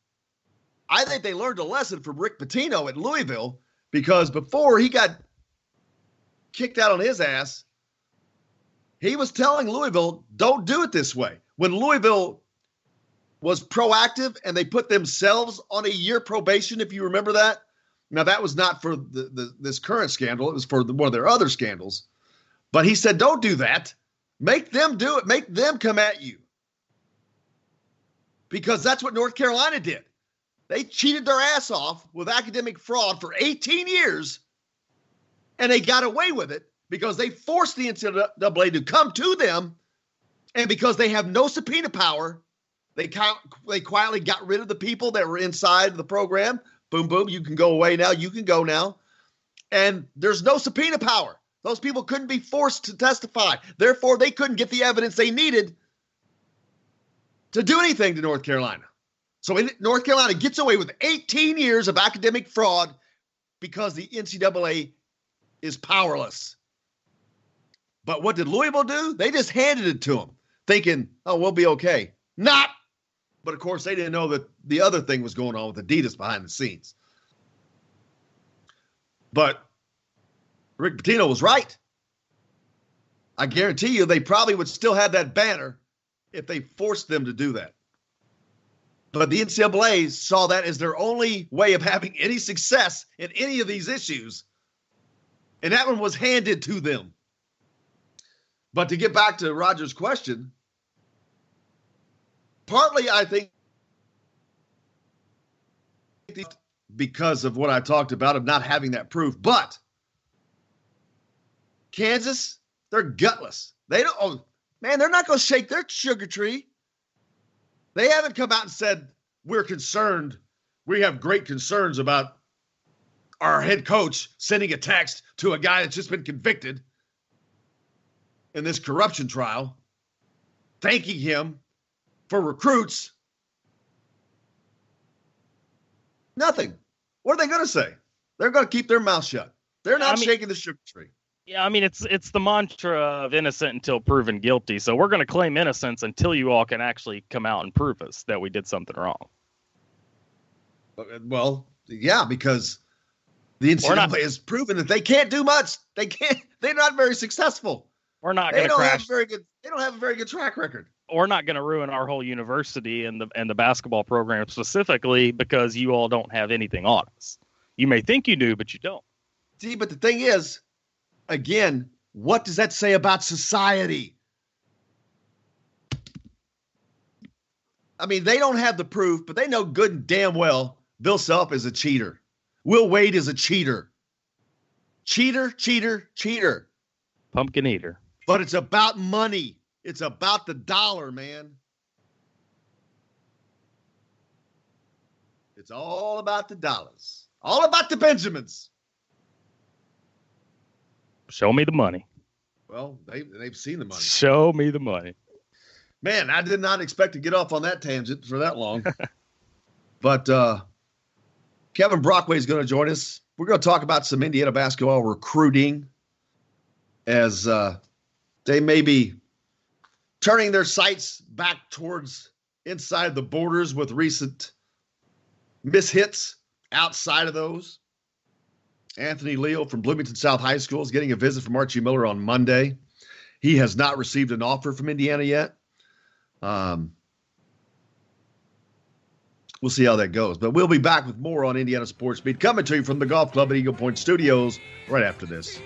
I think they learned a lesson from Rick Pitino at Louisville, because before he got kicked out on his ass, he was telling Louisville, don't do it this way. When Louisville was proactive and they put themselves on a year probation, if you remember that. Now, that was not for this current scandal. It was for one of their other scandals. But he said, don't do that. Make them do it. Make them come at you. Because that's what North Carolina did. They cheated their ass off with academic fraud for 18 years, and they got away with it because they forced the NCAA to come to them, and because they have no subpoena power, they quietly got rid of the people that were inside the program. Boom, boom, you can go away now. You can go now. And there's no subpoena power. Those people couldn't be forced to testify. Therefore, they couldn't get the evidence they needed to do anything to North Carolina. So North Carolina gets away with 18 years of academic fraud because the NCAA is powerless. But what did Louisville do? They just handed it to them, thinking, oh, we'll be okay. Not. But, of course, they didn't know that the other thing was going on with Adidas behind the scenes. But Rick Pitino was right. I guarantee you they probably would still have that banner if they forced them to do that. But the NCAA saw that as their only way of having any success in any of these issues. And that one was handed to them. But to get back to Roger's question, partly I think because of what I talked about of not having that proof. But Kansas, they're gutless. They don't, oh, man, they're not going to shake their sugar tree. They haven't come out and said, we're concerned. We have great concerns about our head coach sending a text to a guy that's just been convicted in this corruption trial, thanking him for recruits. Nothing. What are they going to say? They're going to keep their mouth shut. They're not shaking the sugar tree. Yeah, I mean, it's the mantra of innocent until proven guilty. So we're going to claim innocence until you all can actually come out and prove us that we did something wrong. Well, yeah, because the NCAA has proven that they can't do much. They're not very successful. We're not going to crash. They don't have a very good track record. We're not going to ruin our whole university and the basketball program specifically because you all don't have anything on us. You may think you do, but you don't. See, but the thing is, again, what does that say about society? I mean, they don't have the proof, but they know good and damn well Bill Self is a cheater. Will Wade is a cheater. Cheater. Pumpkin eater. But it's about money. It's about the dollar, man. It's all about the dollars. All about the Benjamins. Show me the money. Well, they've seen the money. Show me the money. Man, I did not expect to get off on that tangent for that long. But Kevin Brockway is going to join us. We're going to talk about some Indiana basketball recruiting as they may be turning their sights back towards inside the borders with recent mishits outside of those. Anthony Leo from Bloomington South High School is getting a visit from Archie Miller on Monday. He has not received an offer from Indiana yet. We'll see how that goes. But we'll be back with more on Indiana Sports Beat, coming to you from the Golf Club at Eagle Point Studios right after this.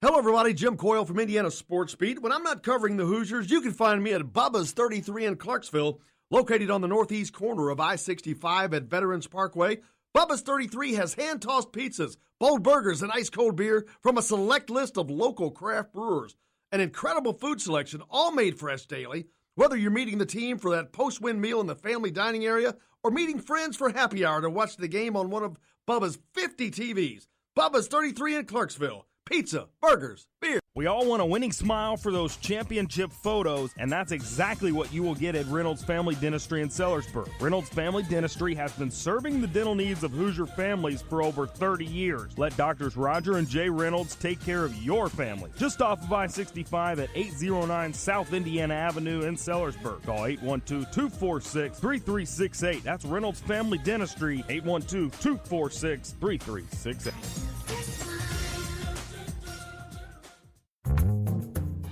Hello, everybody. Jim Coyle from Indiana Sports Beat. When I'm not covering the Hoosiers, you can find me at Bubba's 33 in Clarksville, located on the northeast corner of I-65 at Veterans Parkway. Bubba's 33 has hand-tossed pizzas, bold burgers, and ice-cold beer from a select list of local craft brewers. An incredible food selection, all made fresh daily. Whether you're meeting the team for that post-win meal in the family dining area or meeting friends for happy hour to watch the game on one of Bubba's 50 TVs. Bubba's 33 in Clarksville. Pizza, burgers, beer. We all want a winning smile for those championship photos, and that's exactly what you will get at Reynolds Family Dentistry in Sellersburg. Reynolds Family Dentistry has been serving the dental needs of Hoosier families for over 30 years. Let Doctors Roger and Jay Reynolds take care of your family. Just off of I-65 at 809 South Indiana Avenue in Sellersburg. Call 812-246-3368. That's Reynolds Family Dentistry, 812-246-3368.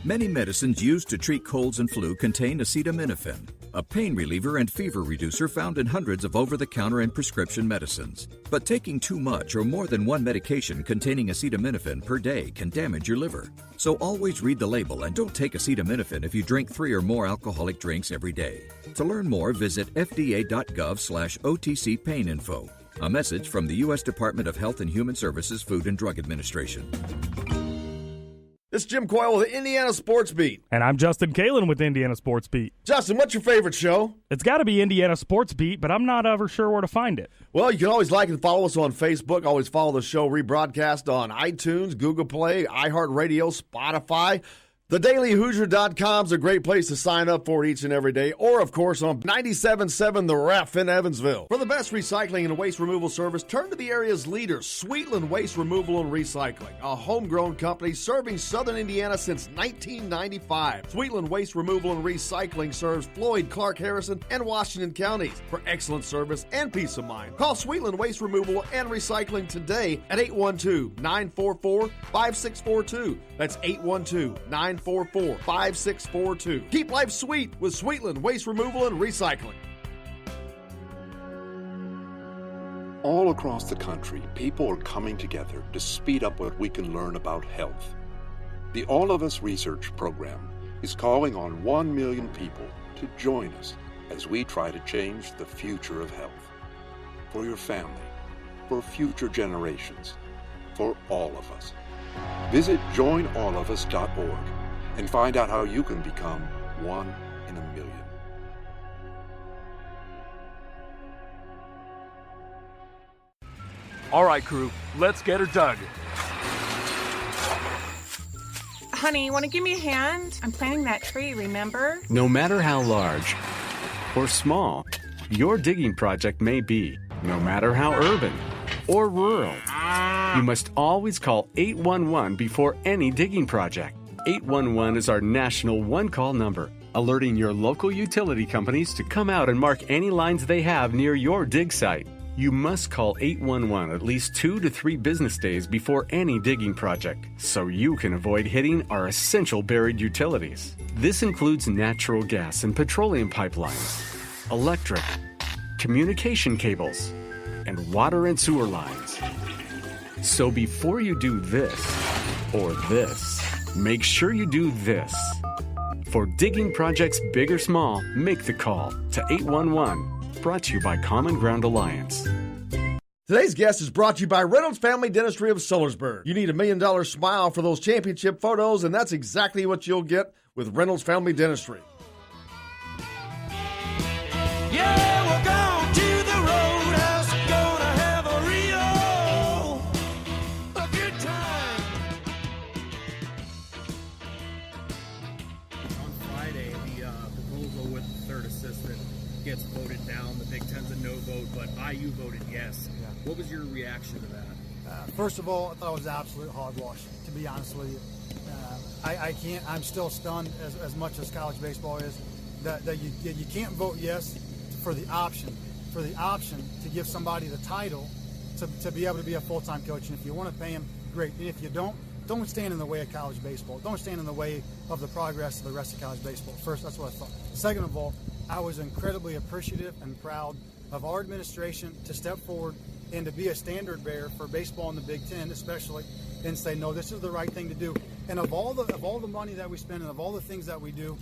Many medicines used to treat colds and flu contain acetaminophen, a pain reliever and fever reducer found in hundreds of over-the-counter and prescription medicines. But taking too much or more than one medication containing acetaminophen per day can damage your liver. So always read the label and don't take acetaminophen if you drink 3 or more alcoholic drinks every day. To learn more, visit fda.gov/OTC pain info. A message from the U.S. Department of Health and Human Services Food and Drug Administration. This is Jim Coyle with Indiana Sports Beat. And I'm Justin Kalen with Indiana Sports Beat. Justin, what's your favorite show? It's got to be Indiana Sports Beat, but I'm not ever sure where to find it. Well, you can always like and follow us on Facebook. Always follow the show rebroadcast on iTunes, Google Play, iHeartRadio, Spotify. TheDailyHoosier.com is a great place to sign up for each and every day, or, of course, on 97.7 The Ref in Evansville. For the best recycling and waste removal service, turn to the area's leader, Sweetland Waste Removal and Recycling, a homegrown company serving southern Indiana since 1995. Sweetland Waste Removal and Recycling serves Floyd, Clark, Harrison, and Washington counties. For excellent service and peace of mind, call Sweetland Waste Removal and Recycling today at 812-944-5642. That's 812-944-5642. Keep life sweet with Sweetland Waste Removal and Recycling. All across the country, people are coming together to speed up what we can learn about health. The All of Us Research Program is calling on 1 million people to join us as we try to change the future of health. For your family, for future generations, for all of us. Visit joinallofus.org and find out how you can become 1 in a million. All right, crew, let's get her dug. Honey, want to give me a hand? I'm planting that tree, remember? No matter how large or small your digging project may be, no matter how urban or rural, you must always call 811 before any digging project. 811 is our national one-call number, alerting your local utility companies to come out and mark any lines they have near your dig site. You must call 811 at least 2 to 3 business days before any digging project, so you can avoid hitting our essential buried utilities. This includes natural gas and petroleum pipelines, electric, communication cables, and water and sewer lines. So before you do this or this, make sure you do this. For digging projects big or small, make the call to 811. Brought to you by Common Ground Alliance. Today's guest is brought to you by Reynolds Family Dentistry of Sellersburg. You need $1 million smile for those championship photos, and that's exactly what you'll get with Reynolds Family Dentistry. Yeah, we're going to the roadhouse, gonna have a good time. On Friday, the proposal with the third assistant gets voted down. The Big Ten's a no vote, but IU voted yes. Yeah. What was your reaction to that? First of all, I thought it was absolute hogwash, to be honest with you. I'm still stunned as much as college baseball is that you can't vote yes for the option to give somebody the title to be able to be a full-time coach. And if you want to pay him, great. And if you don't stand in the way of college baseball. Don't stand in the way of the progress of the rest of college baseball. First, that's what I thought. Second of all, I was incredibly appreciative and proud of our administration to step forward and to be a standard bearer for baseball in the Big Ten, especially, and say, no, this is the right thing to do. And of all the money that we spend and of all the things that we do,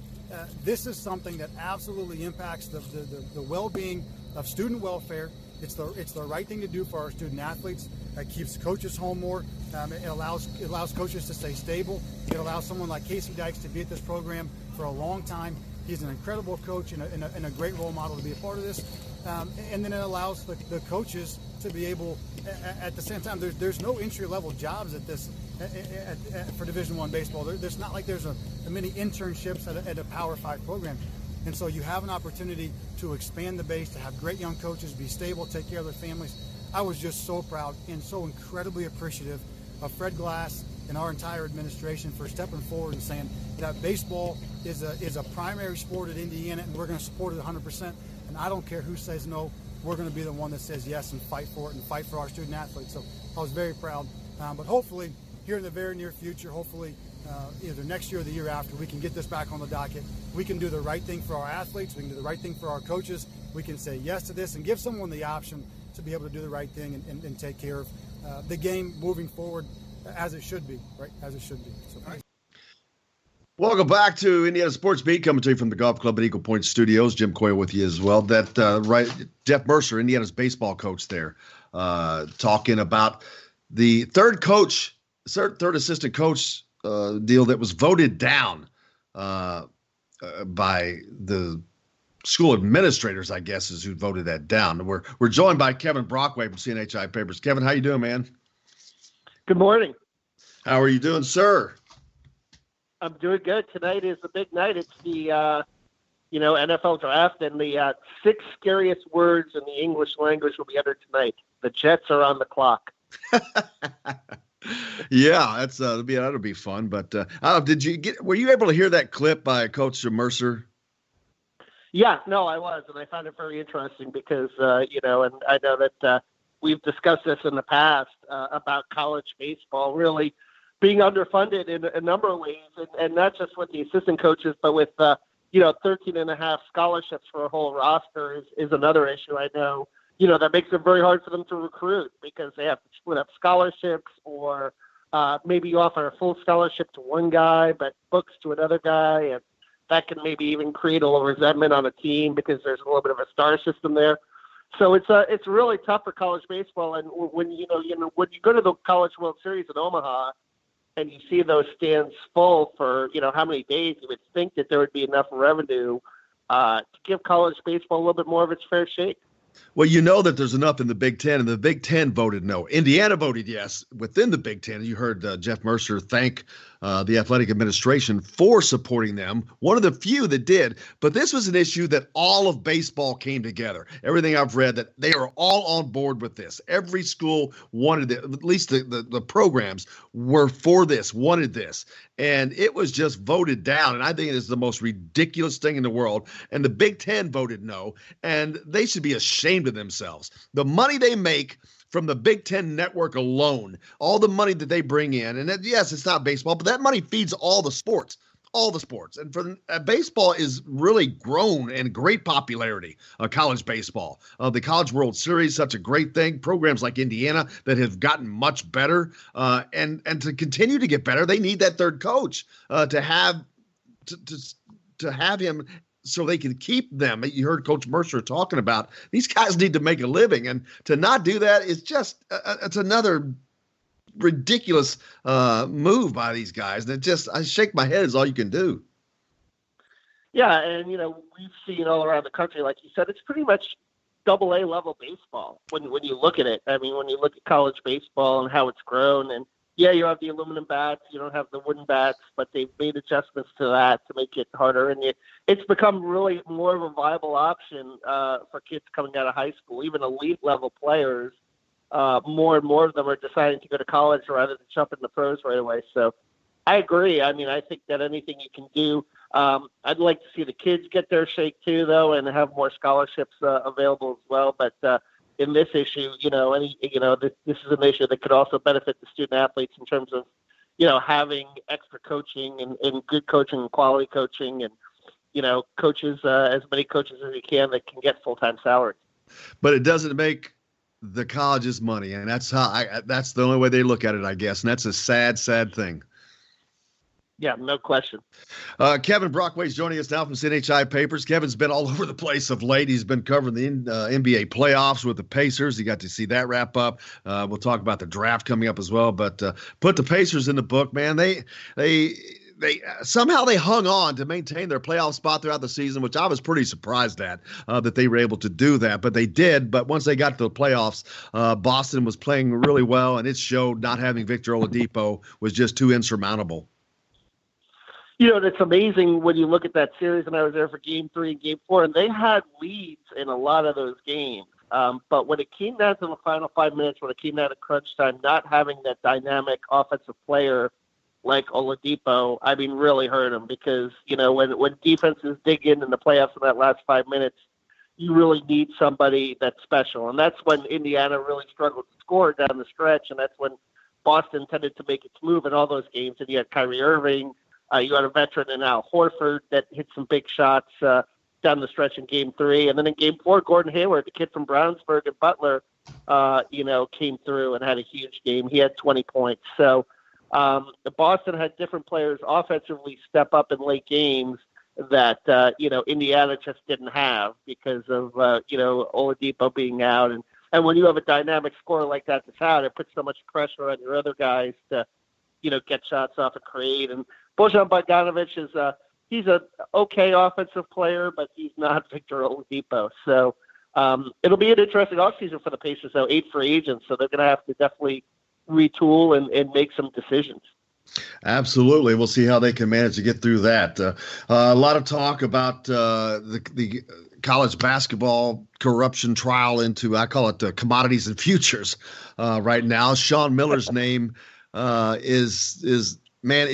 this is something that absolutely impacts the well-being of student welfare. It's the right thing to do for our student athletes. It keeps coaches home more. It allows coaches to stay stable. It allows someone like Casey Dykes to be at this program for a long time. He's an incredible coach and a great role model to be a part of this. And then it allows the coaches to be able, at the same time, there's no entry-level jobs at this for Division I baseball. There's not like there's a many internships at a Power 5 program. And so you have an opportunity to expand the base, to have great young coaches, be stable, take care of their families. I was just so proud and so incredibly appreciative of Fred Glass and our entire administration for stepping forward and saying that baseball is a primary sport at Indiana, and we're going to support it 100%. And I don't care who says no. We're going to be the one that says yes and fight for it and fight for our student athletes. So I was very proud. But hopefully, here in the very near future, hopefully either next year or the year after, we can get this back on the docket. We can do the right thing for our athletes. We can do the right thing for our coaches. We can say yes to this and give someone the option to be able to do the right thing and take care of the game moving forward as it should be, right? As it should be. So, welcome back to Indiana Sports Beat, coming to you from the Golf Club at Eagle Point Studios. Jim Coyle with you as well. Jeff Mercer, Indiana's baseball coach there, talking about the third assistant coach deal that was voted down by the school administrators, I guess, is who voted that down. We're joined by Kevin Brockway from CNHI Papers. Kevin, how you doing, man? Good morning. How are you doing, sir? I'm doing good. Tonight is the big night. It's the NFL draft, and the 6 scariest words in the English language will be uttered tonight. The Jets are on the clock. Yeah, that'll be fun. But were you able to hear that clip by Coach Mercer? Yeah, no, I was, and I found it very interesting because and I know that we've discussed this in the past about college baseball really being underfunded in a number of ways, and not just with the assistant coaches, but with 13.5 scholarships for a whole roster is another issue. I know, that makes it very hard for them to recruit because they have to split up scholarships, or maybe you offer a full scholarship to one guy but books to another guy, and that can maybe even create a little resentment on a team because there's a little bit of a star system there. So it's really tough for college baseball. And when you go to the College World Series in Omaha and you see those stands full for how many days, you would think that there would be enough revenue to give college baseball a little bit more of its fair shake. Well, you know that there's enough in the Big Ten, and the Big Ten voted no. Indiana voted yes within the Big Ten. You heard Jeff Mercer thank the athletic administration for supporting them, one of the few that did. But this was an issue that all of baseball came together. Everything I've read, that they are all on board with this. Every school wanted it, at least the programs were for this, wanted this. And it was just voted down. And I think it is the most ridiculous thing in the world. And the Big Ten voted no. And they should be ashamed of themselves. The money they make from the Big Ten network alone, all the money that they bring in, and yes, it's not baseball, but that money feeds all the sports. all the sports. And for baseball is really grown and great popularity, college baseball. The College World Series, such a great thing. Programs like Indiana that have gotten much better. And to continue to get better, they need that third coach to have him so they can keep them. You heard Coach Mercer talking about these guys need to make a living, and to not do that is just it's another ridiculous move by these guys. And I shake my head is all you can do. Yeah, and we've seen all around the country, like you said, it's pretty much AA level baseball when you look at it. I mean, when you look at college baseball and how it's grown, and yeah, you have the aluminum bats, you don't have the wooden bats, but they've made adjustments to that to make it harder. And it's become really more of a viable option for kids coming out of high school, even elite level players. More and more of them are deciding to go to college rather than jump in the pros right away. So I agree. I mean, I think that anything you can do, I'd like to see the kids get their shake too, though, and have more scholarships available as well. But in this issue, this is an issue that could also benefit the student athletes in terms of, having extra coaching and good coaching and quality coaching and, coaches, as many coaches as you can that can get full-time salary. But it doesn't make the colleges money, and that's that's the only way they look at it, I guess. And that's a sad, sad thing. Yeah, no question. Kevin Brockwade's joining us now from CNHI Papers. Kevin's been all over the place of late. He's been covering the NBA playoffs with the Pacers. You got to see that wrap up. We'll talk about the draft coming up as well. But put the Pacers in the book, man. They somehow they hung on to maintain their playoff spot throughout the season, which I was pretty surprised at that they were able to do that. But they did. But once they got to the playoffs, Boston was playing really well, and it showed. Not having Victor Oladipo was just too insurmountable. It's amazing when you look at that series, and I was there for Game 3 and Game 4, and they had leads in a lot of those games. But when it came down to the final 5 minutes, when it came down to crunch time, not having that dynamic offensive player like Oladipo, I mean, really hurt them because, when defenses dig in the playoffs in that last 5 minutes, you really need somebody that's special. And that's when Indiana really struggled to score down the stretch, and that's when Boston tended to make its move in all those games. And you had Kyrie Irving. You had a veteran in Al Horford that hit some big shots down the stretch in Game 3. And then in Game 4, Gordon Hayward, the kid from Brownsburg and Butler, came through and had a huge game. He had 20 points. So the Boston had different players offensively step up in late games that, Indiana just didn't have because of, Oladipo being out. And when you have a dynamic scorer like that that's out, it puts so much pressure on your other guys to, get shots off and create. And Bojan Bogdanovic is he's an okay offensive player, but he's not Victor Oladipo. So it'll be an interesting offseason for the Pacers, though. 8 free agents, so they're going to have to definitely retool and make some decisions. Absolutely. We'll see how they can manage to get through that. A lot of talk about the college basketball corruption trial into, I call it commodities and futures right now. Sean Miller's name is man,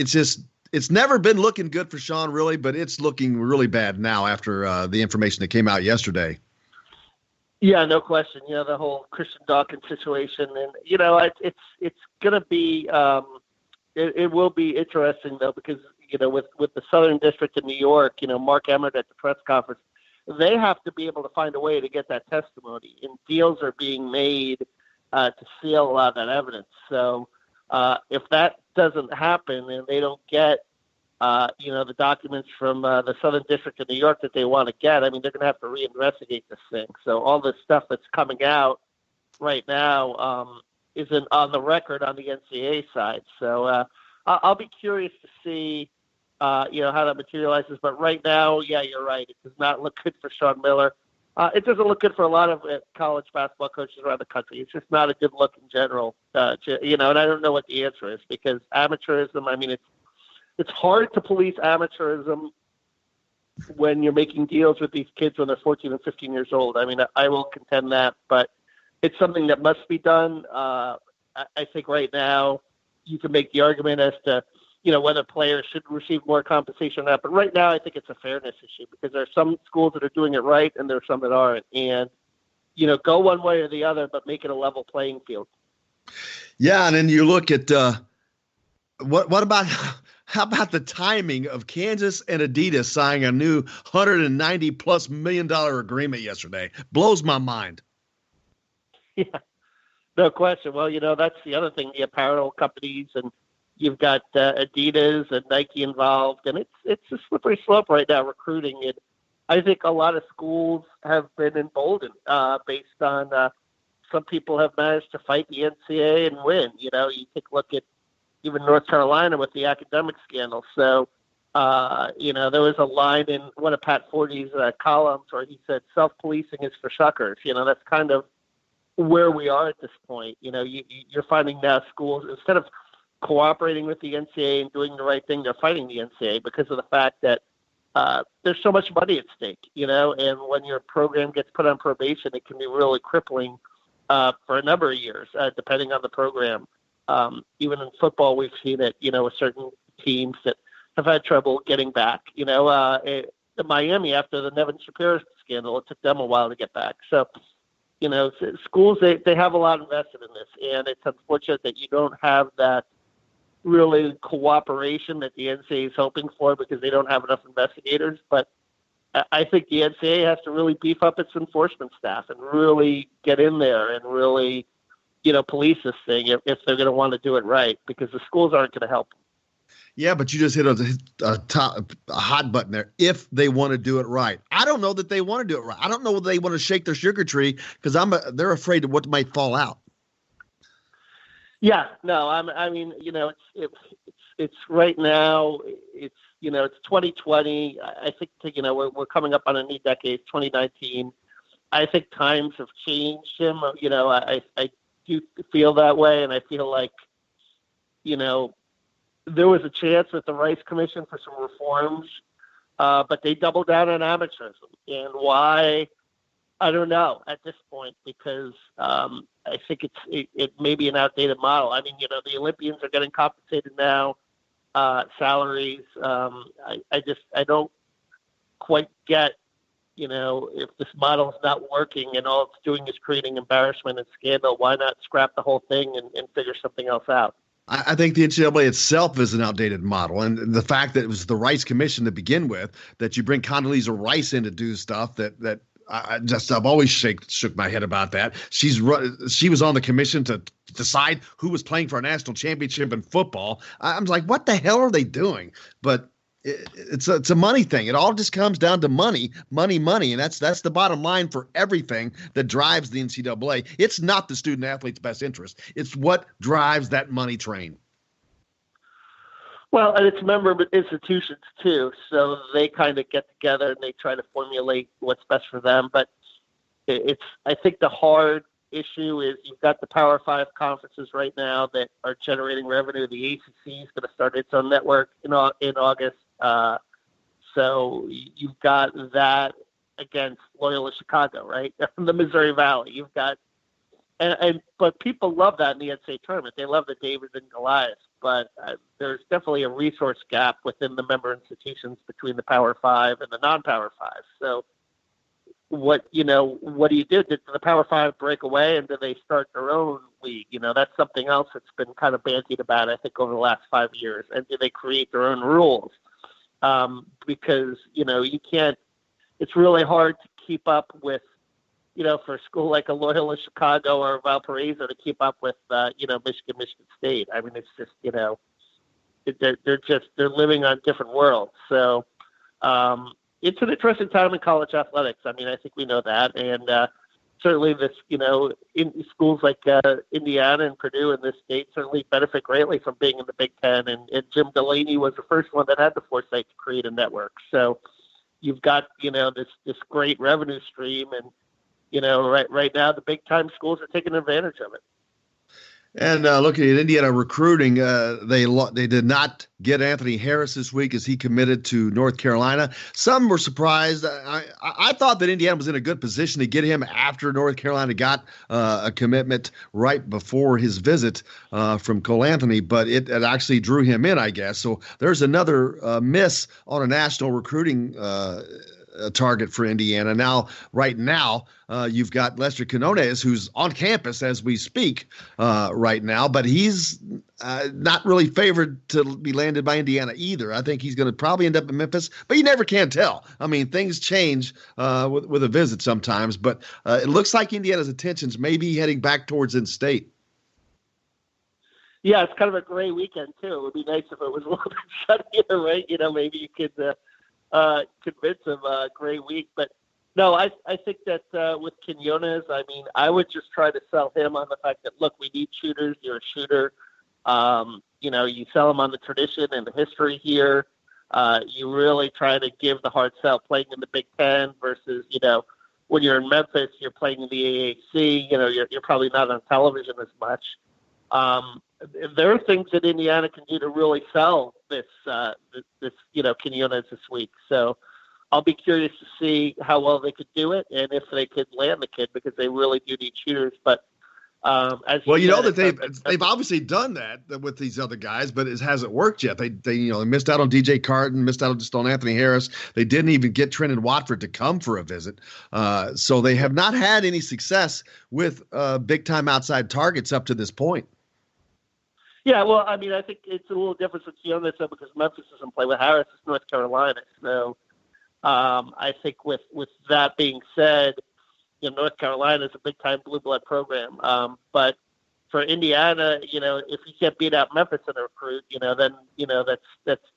it's never been looking good for Sean, really, but it's looking really bad now after the information that came out yesterday. Yeah, no question. The whole Christian Dawkins situation, and it's going to be it will be interesting though because with the Southern District of New York, Mark Emmert at the press conference, they have to be able to find a way to get that testimony, and deals are being made to seal a lot of that evidence. So. If that doesn't happen and they don't get, the documents from the Southern District of New York that they want to get, I mean, they're going to have to reinvestigate this thing. So all this stuff that's coming out right now isn't on the record on the NCAA side. So I'll be curious to see, how that materializes. But right now, yeah, you're right. It does not look good for Sean Miller. It doesn't look good for a lot of college basketball coaches around the country. It's just not a good look in general, and I don't know what the answer is because amateurism, I mean, it's hard to police amateurism when you're making deals with these kids when they're 14 and 15 years old. I mean, I will contend that, but it's something that must be done. I think right now you can make the argument as to, whether players should receive more compensation or not. But right now, I think it's a fairness issue because there are some schools that are doing it right and there are some that aren't. And, go one way or the other, but make it a level playing field. Yeah, and then you look at what about How about the timing of Kansas and Adidas signing a new $190+ million agreement yesterday? Blows my mind. Yeah, no question. Well, that's the other thing, the apparel companies, and you've got Adidas and Nike involved, and it's a slippery slope right now, recruiting. And I think a lot of schools have been emboldened based on some people have managed to fight the NCAA and win. You take a look at even North Carolina with the academic scandal. So, there was a line in one of Pat Forty's columns where he said, self-policing is for suckers. That's kind of where we are at this point. You're finding now schools, instead of cooperating with the NCAA and doing the right thing, they're fighting the NCAA because of the fact that there's so much money at stake, and when your program gets put on probation, it can be really crippling for a number of years, depending on the program. Even in football, we've seen it, with certain teams that have had trouble getting back. In Miami, after the Nevin Shapiro scandal, it took them a while to get back. So, schools, they have a lot invested in this, and it's unfortunate that you don't have that really cooperation that the NCAA is hoping for because they don't have enough investigators. But I think the NCAA has to really beef up its enforcement staff and really get in there and really, police this thing if they're going to want to do it right, because the schools aren't going to help them. Yeah, but you just hit a hot button there. If they want to do it right, I don't know that they want to do it right. I don't know whether they want to shake their sugar tree because they're afraid of what might fall out. Yeah, no, it's right now. It's 2020. I think we're coming up on a new decade, 2019. I think times have changed, Jim. I do feel that way, and I feel like there was a chance at the Rice Commission for some reforms, but they doubled down on amateurism. And why? I don't know at this point, because I think it may be an outdated model. The Olympians are getting compensated now, salaries. I don't quite get, if this model is not working and all it's doing is creating embarrassment and scandal, why not scrap the whole thing and figure something else out? I think the NCAA itself is an outdated model. And the fact that it was the Rice Commission to begin with, that you bring Condoleezza Rice in to do stuff that I've always shook my head about that. She was on the commission to decide who was playing for a national championship in football. I'm like, what the hell are they doing? But it's a money thing. It all just comes down to money, and that's the bottom line for everything that drives the NCAA. It's not the student athlete's best interest. It's what drives that money train. Well, and it's member institutions too, so they kind of get together and they try to formulate what's best for them. But I think the hard issue is you've got the Power 5 conferences right now that are generating revenue. The ACC is going to start its own network in August. So you've got that against Loyola Chicago, right? The Missouri Valley. You've got, but people love that in the NCAA tournament. They love the David and Goliath, but there's definitely a resource gap within the member institutions between the Power 5 and the non-Power 5. So what do you do? Did the Power 5 break away and do they start their own league? That's something else that's been kind of bandied about, I think, over the last 5 years. And do they create their own rules? Because, you can't, it's really hard to keep up with, for a school like a Loyola Chicago or Valparaiso to keep up with, Michigan State. It's just, they're living on different worlds. So, it's an interesting time in college athletics. I think we know that. And, certainly this, in schools like Indiana and Purdue in this state certainly benefit greatly from being in the Big Ten. And Jim Delaney was the first one that had the foresight to create a network. So you've got, this great revenue stream. And, right now the big time schools are taking advantage of it. And looking at Indiana recruiting, they did not get Anthony Harris this week as he committed to North Carolina. Some were surprised. I thought that Indiana was in a good position to get him after North Carolina got a commitment right before his visit from Cole Anthony, but it actually drew him in, I guess. So there's another miss on a national recruiting a target for Indiana. Now, right now, you've got Lester Quinones, who's on campus as we speak right now, but he's not really favored to be landed by Indiana either. I think he's going to probably end up in Memphis, but you never can tell. I mean, things change with a visit sometimes, but it looks like Indiana's attentions may be heading back towards in-state. Yeah, it's kind of a gray weekend too. It would be nice if it was a little bit sunnier, right? Maybe you could convince him a gray week. But no, I think that with Quinones, I mean, I would just try to sell him on the fact that, look, we need shooters. You're a shooter. You sell him on the tradition and the history here. You really try to give the hard sell playing in the Big Ten versus, when you're in Memphis, you're playing in the AAC. You're probably not on television as much. There are things that Indiana can do to really sell this Quinones this week. So I'll be curious to see how well they could do it and if they could land the kid, because they really do need shooters. But they've obviously done that with these other guys, but it hasn't worked yet. They missed out on DJ Carton, missed out just on Anthony Harris. They didn't even get Trenton Watford to come for a visit. So they have not had any success with big time outside targets up to this point. Yeah, well, I mean, I think it's a little different with Quinones because Memphis doesn't play with Harris. It's North Carolina. So I think with that being said, North Carolina is a big-time blue blood program. But for Indiana, if you can't beat out Memphis in a recruit, then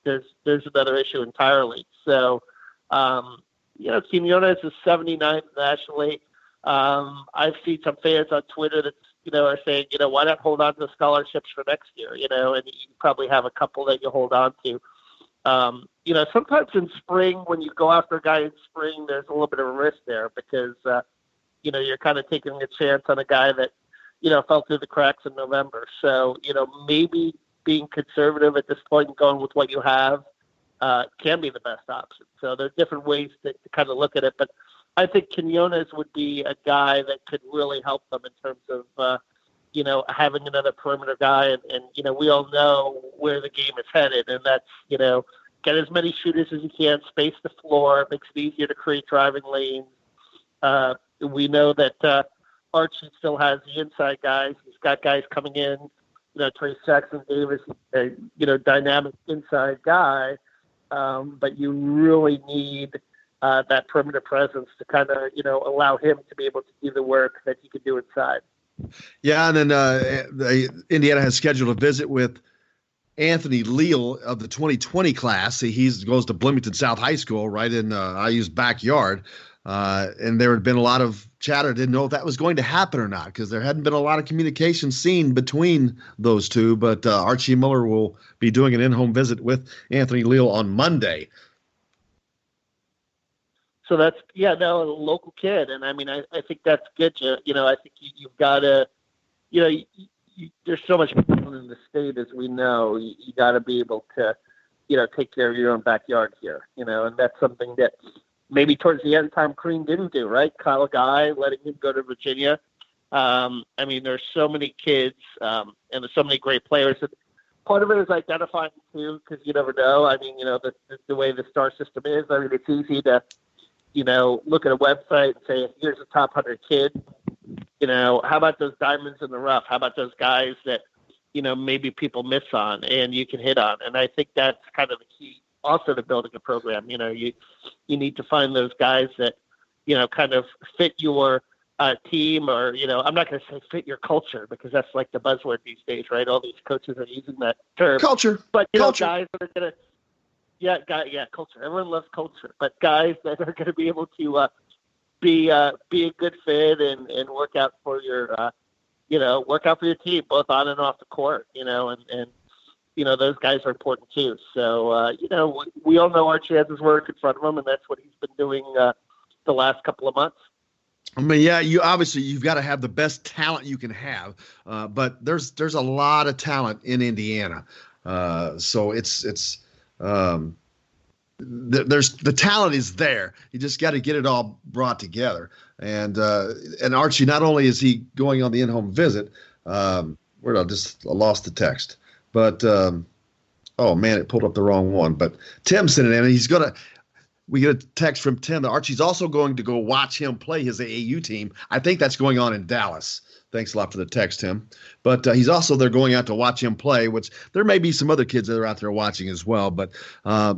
there's another issue entirely. So, Quinones is 79th nationally. I've seen some fans on Twitter that are saying, why not hold on to scholarships for next year, and you probably have a couple that you hold on to. Sometimes in spring, when you go after a guy in spring, there's a little bit of a risk there because, you're kind of taking a chance on a guy that, fell through the cracks in November. So, maybe being conservative at this point and going with what you have can be the best option. So there are different ways to kind of look at it, but I think Quinones would be a guy that could really help them in terms of, having another perimeter guy. And we all know where the game is headed. And that's, get as many shooters as you can, space the floor, makes it easier to create driving lanes. We know that Archie still has the inside guys. He's got guys coming in, Trace Jackson Davis, dynamic inside guy. But you really need that perimeter presence to kind of, allow him to be able to do the work that he could do inside. Yeah, and then Indiana has scheduled a visit with Anthony Leal of the 2020 class. He goes to Bloomington South High School right in IU's backyard. And there had been a lot of chatter, didn't know if that was going to happen or not because there hadn't been a lot of communication seen between those two. But Archie Miller will be doing an in-home visit with Anthony Leal on Monday. So that's, a local kid. And I mean, I think that's good. I think you've got to, there's so much people in the state, as we know, you got to be able to, take care of your own backyard here, and that's something that maybe towards the end, Tom Crean didn't do, right? Kyle Guy, letting him go to Virginia. I mean, there's so many kids and there's so many great players. And part of it is identifying too, because you never know. I mean, the way the star system is, I mean, it's easy to, look at a website and say, here's a top 100 kid. How about those diamonds in the rough? How about those guys that, maybe people miss on and you can hit on? And I think that's kind of the key also to building a program. You need to find those guys that, kind of fit your team or, I'm not going to say fit your culture because that's like the buzzword these days, right? All these coaches are using that term. Culture. But, culture. Guys that are going to, culture. Everyone loves culture. But guys that are going to be able to be a good fit and work out for your, work out for your team, both on and off the court, and those guys are important too. So, we all know Archie has his work in front of him, and that's what he's been doing the last couple of months. I mean, yeah, you've got to have the best talent you can have, but there's a lot of talent in Indiana. So there's the talent is there. You just got to get it all brought together. And Archie, not only is he going on the in-home visit, I lost the text, but oh man, it pulled up the wrong one. But Tim sent it in, and he's gonna. we get a text from Tim that Archie's also going to go watch him play his AAU team. I think that's going on in Dallas. Thanks a lot for the text, Tim. But he's also there going out to watch him play, which there may be some other kids that are out there watching as well. But, I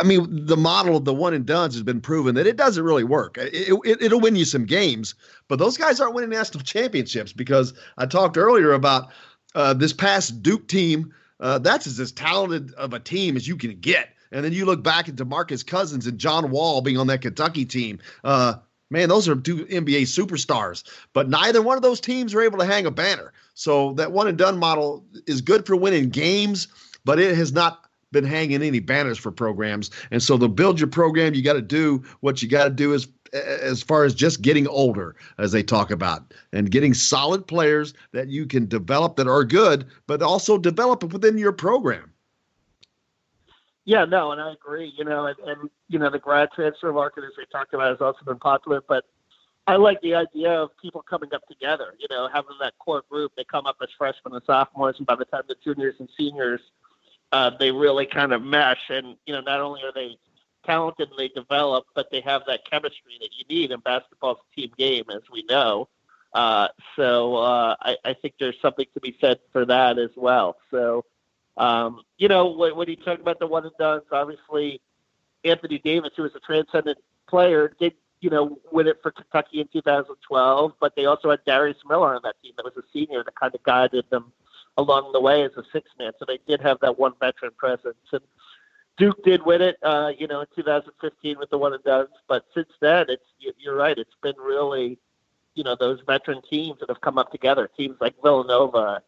mean, the model of the one and dones has been proven that it doesn't really work. It'll win you some games, but those guys aren't winning national championships because I talked earlier about this past Duke team. That's as talented of a team as you can get. And then you look back at DeMarcus Cousins and John Wall being on that Kentucky team. Man, those are two NBA superstars, but neither one of those teams are able to hang a banner. So that one and done model is good for winning games, but it has not been hanging any banners for programs. And so to build your program, you got to do what you got to do as far as just getting older, as they talk about, and getting solid players that you can develop that are good, but also develop it within your program. Yeah, no, and I agree. And the grad transfer market, as we talked about, has also been popular. But I like the idea of people coming up together. Having that core group. They come up as freshmen and sophomores, and by the time the juniors and seniors, they really kind of mesh. And not only are they talented and they develop, but they have that chemistry that you need in basketball's a team game, as we know. So I think there's something to be said for that as well. So. When you talk about the one and dones, obviously Anthony Davis, who was a transcendent player, did, win it for Kentucky in 2012, but they also had Darius Miller on that team that was a senior that kind of guided them along the way as a six-man. So they did have that one veteran presence. And Duke did win it, in 2015 with the one and dones. But since then, you're right, it's been really, those veteran teams that have come up together, teams like Villanova,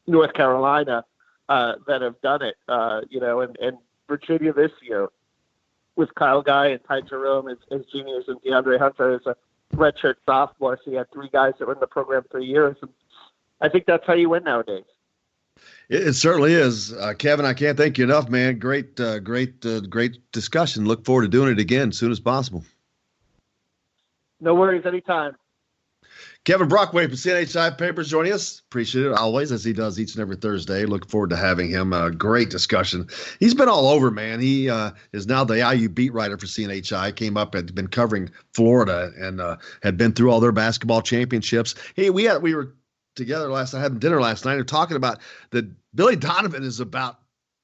North Carolina, that have done it, and Virginia this year with Kyle Guy and Ty Jerome as juniors and DeAndre Hunter as a redshirt sophomore. So you had three guys that were in the program 3 years. And I think that's how you win nowadays. It certainly is. Kevin, I can't thank you enough, man. Great discussion. Look forward to doing it again as soon as possible. No worries, anytime. Kevin Brockway from CNHI Papers joining us. Appreciate it always, as he does each and every Thursday. Look forward to having him. Great discussion. He's been all over, man. He is now the IU beat writer for CNHI. Came up, had been covering Florida, and had been through all their basketball championships. Hey, we were together last night, having dinner last night, and talking about that Billy Donovan is about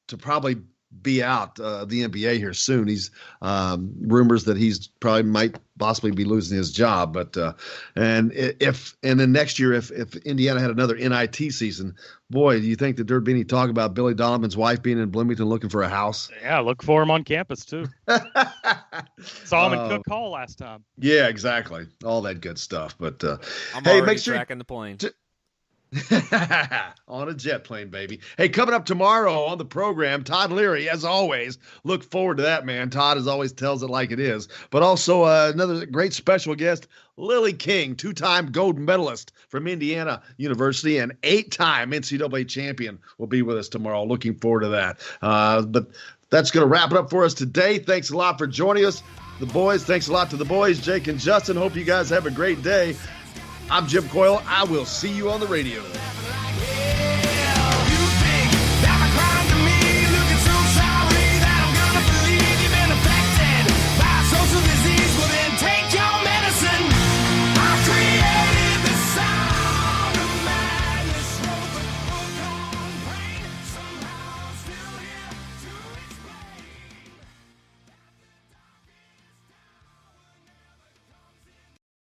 to probably be out the NBA here soon. He's rumors that he's probably might possibly be losing his job. But and then next year, if Indiana had another NIT season, boy, do you think that there'd be any talk about Billy Donovan's wife being in Bloomington looking for a house? Yeah, look for him on campus too. Saw him in Cook Hall last time. Yeah, exactly. All that good stuff. But I'm hey, already make sure tracking the plane. On a jet plane, baby. Hey, coming up tomorrow on the program, Todd Leary, as always. Look forward to that, man. Todd, as always, tells it like it is. But also another great special guest, Lily King, two-time gold medalist from Indiana University and 8-time NCAA champion, will be with us tomorrow. Looking forward to that. But that's going to wrap it up for us today. Thanks a lot for joining us. The boys, thanks a lot to the boys, Jake and Justin. Hope you guys have a great day. I'm Jim Coyle. I will see you on the radio.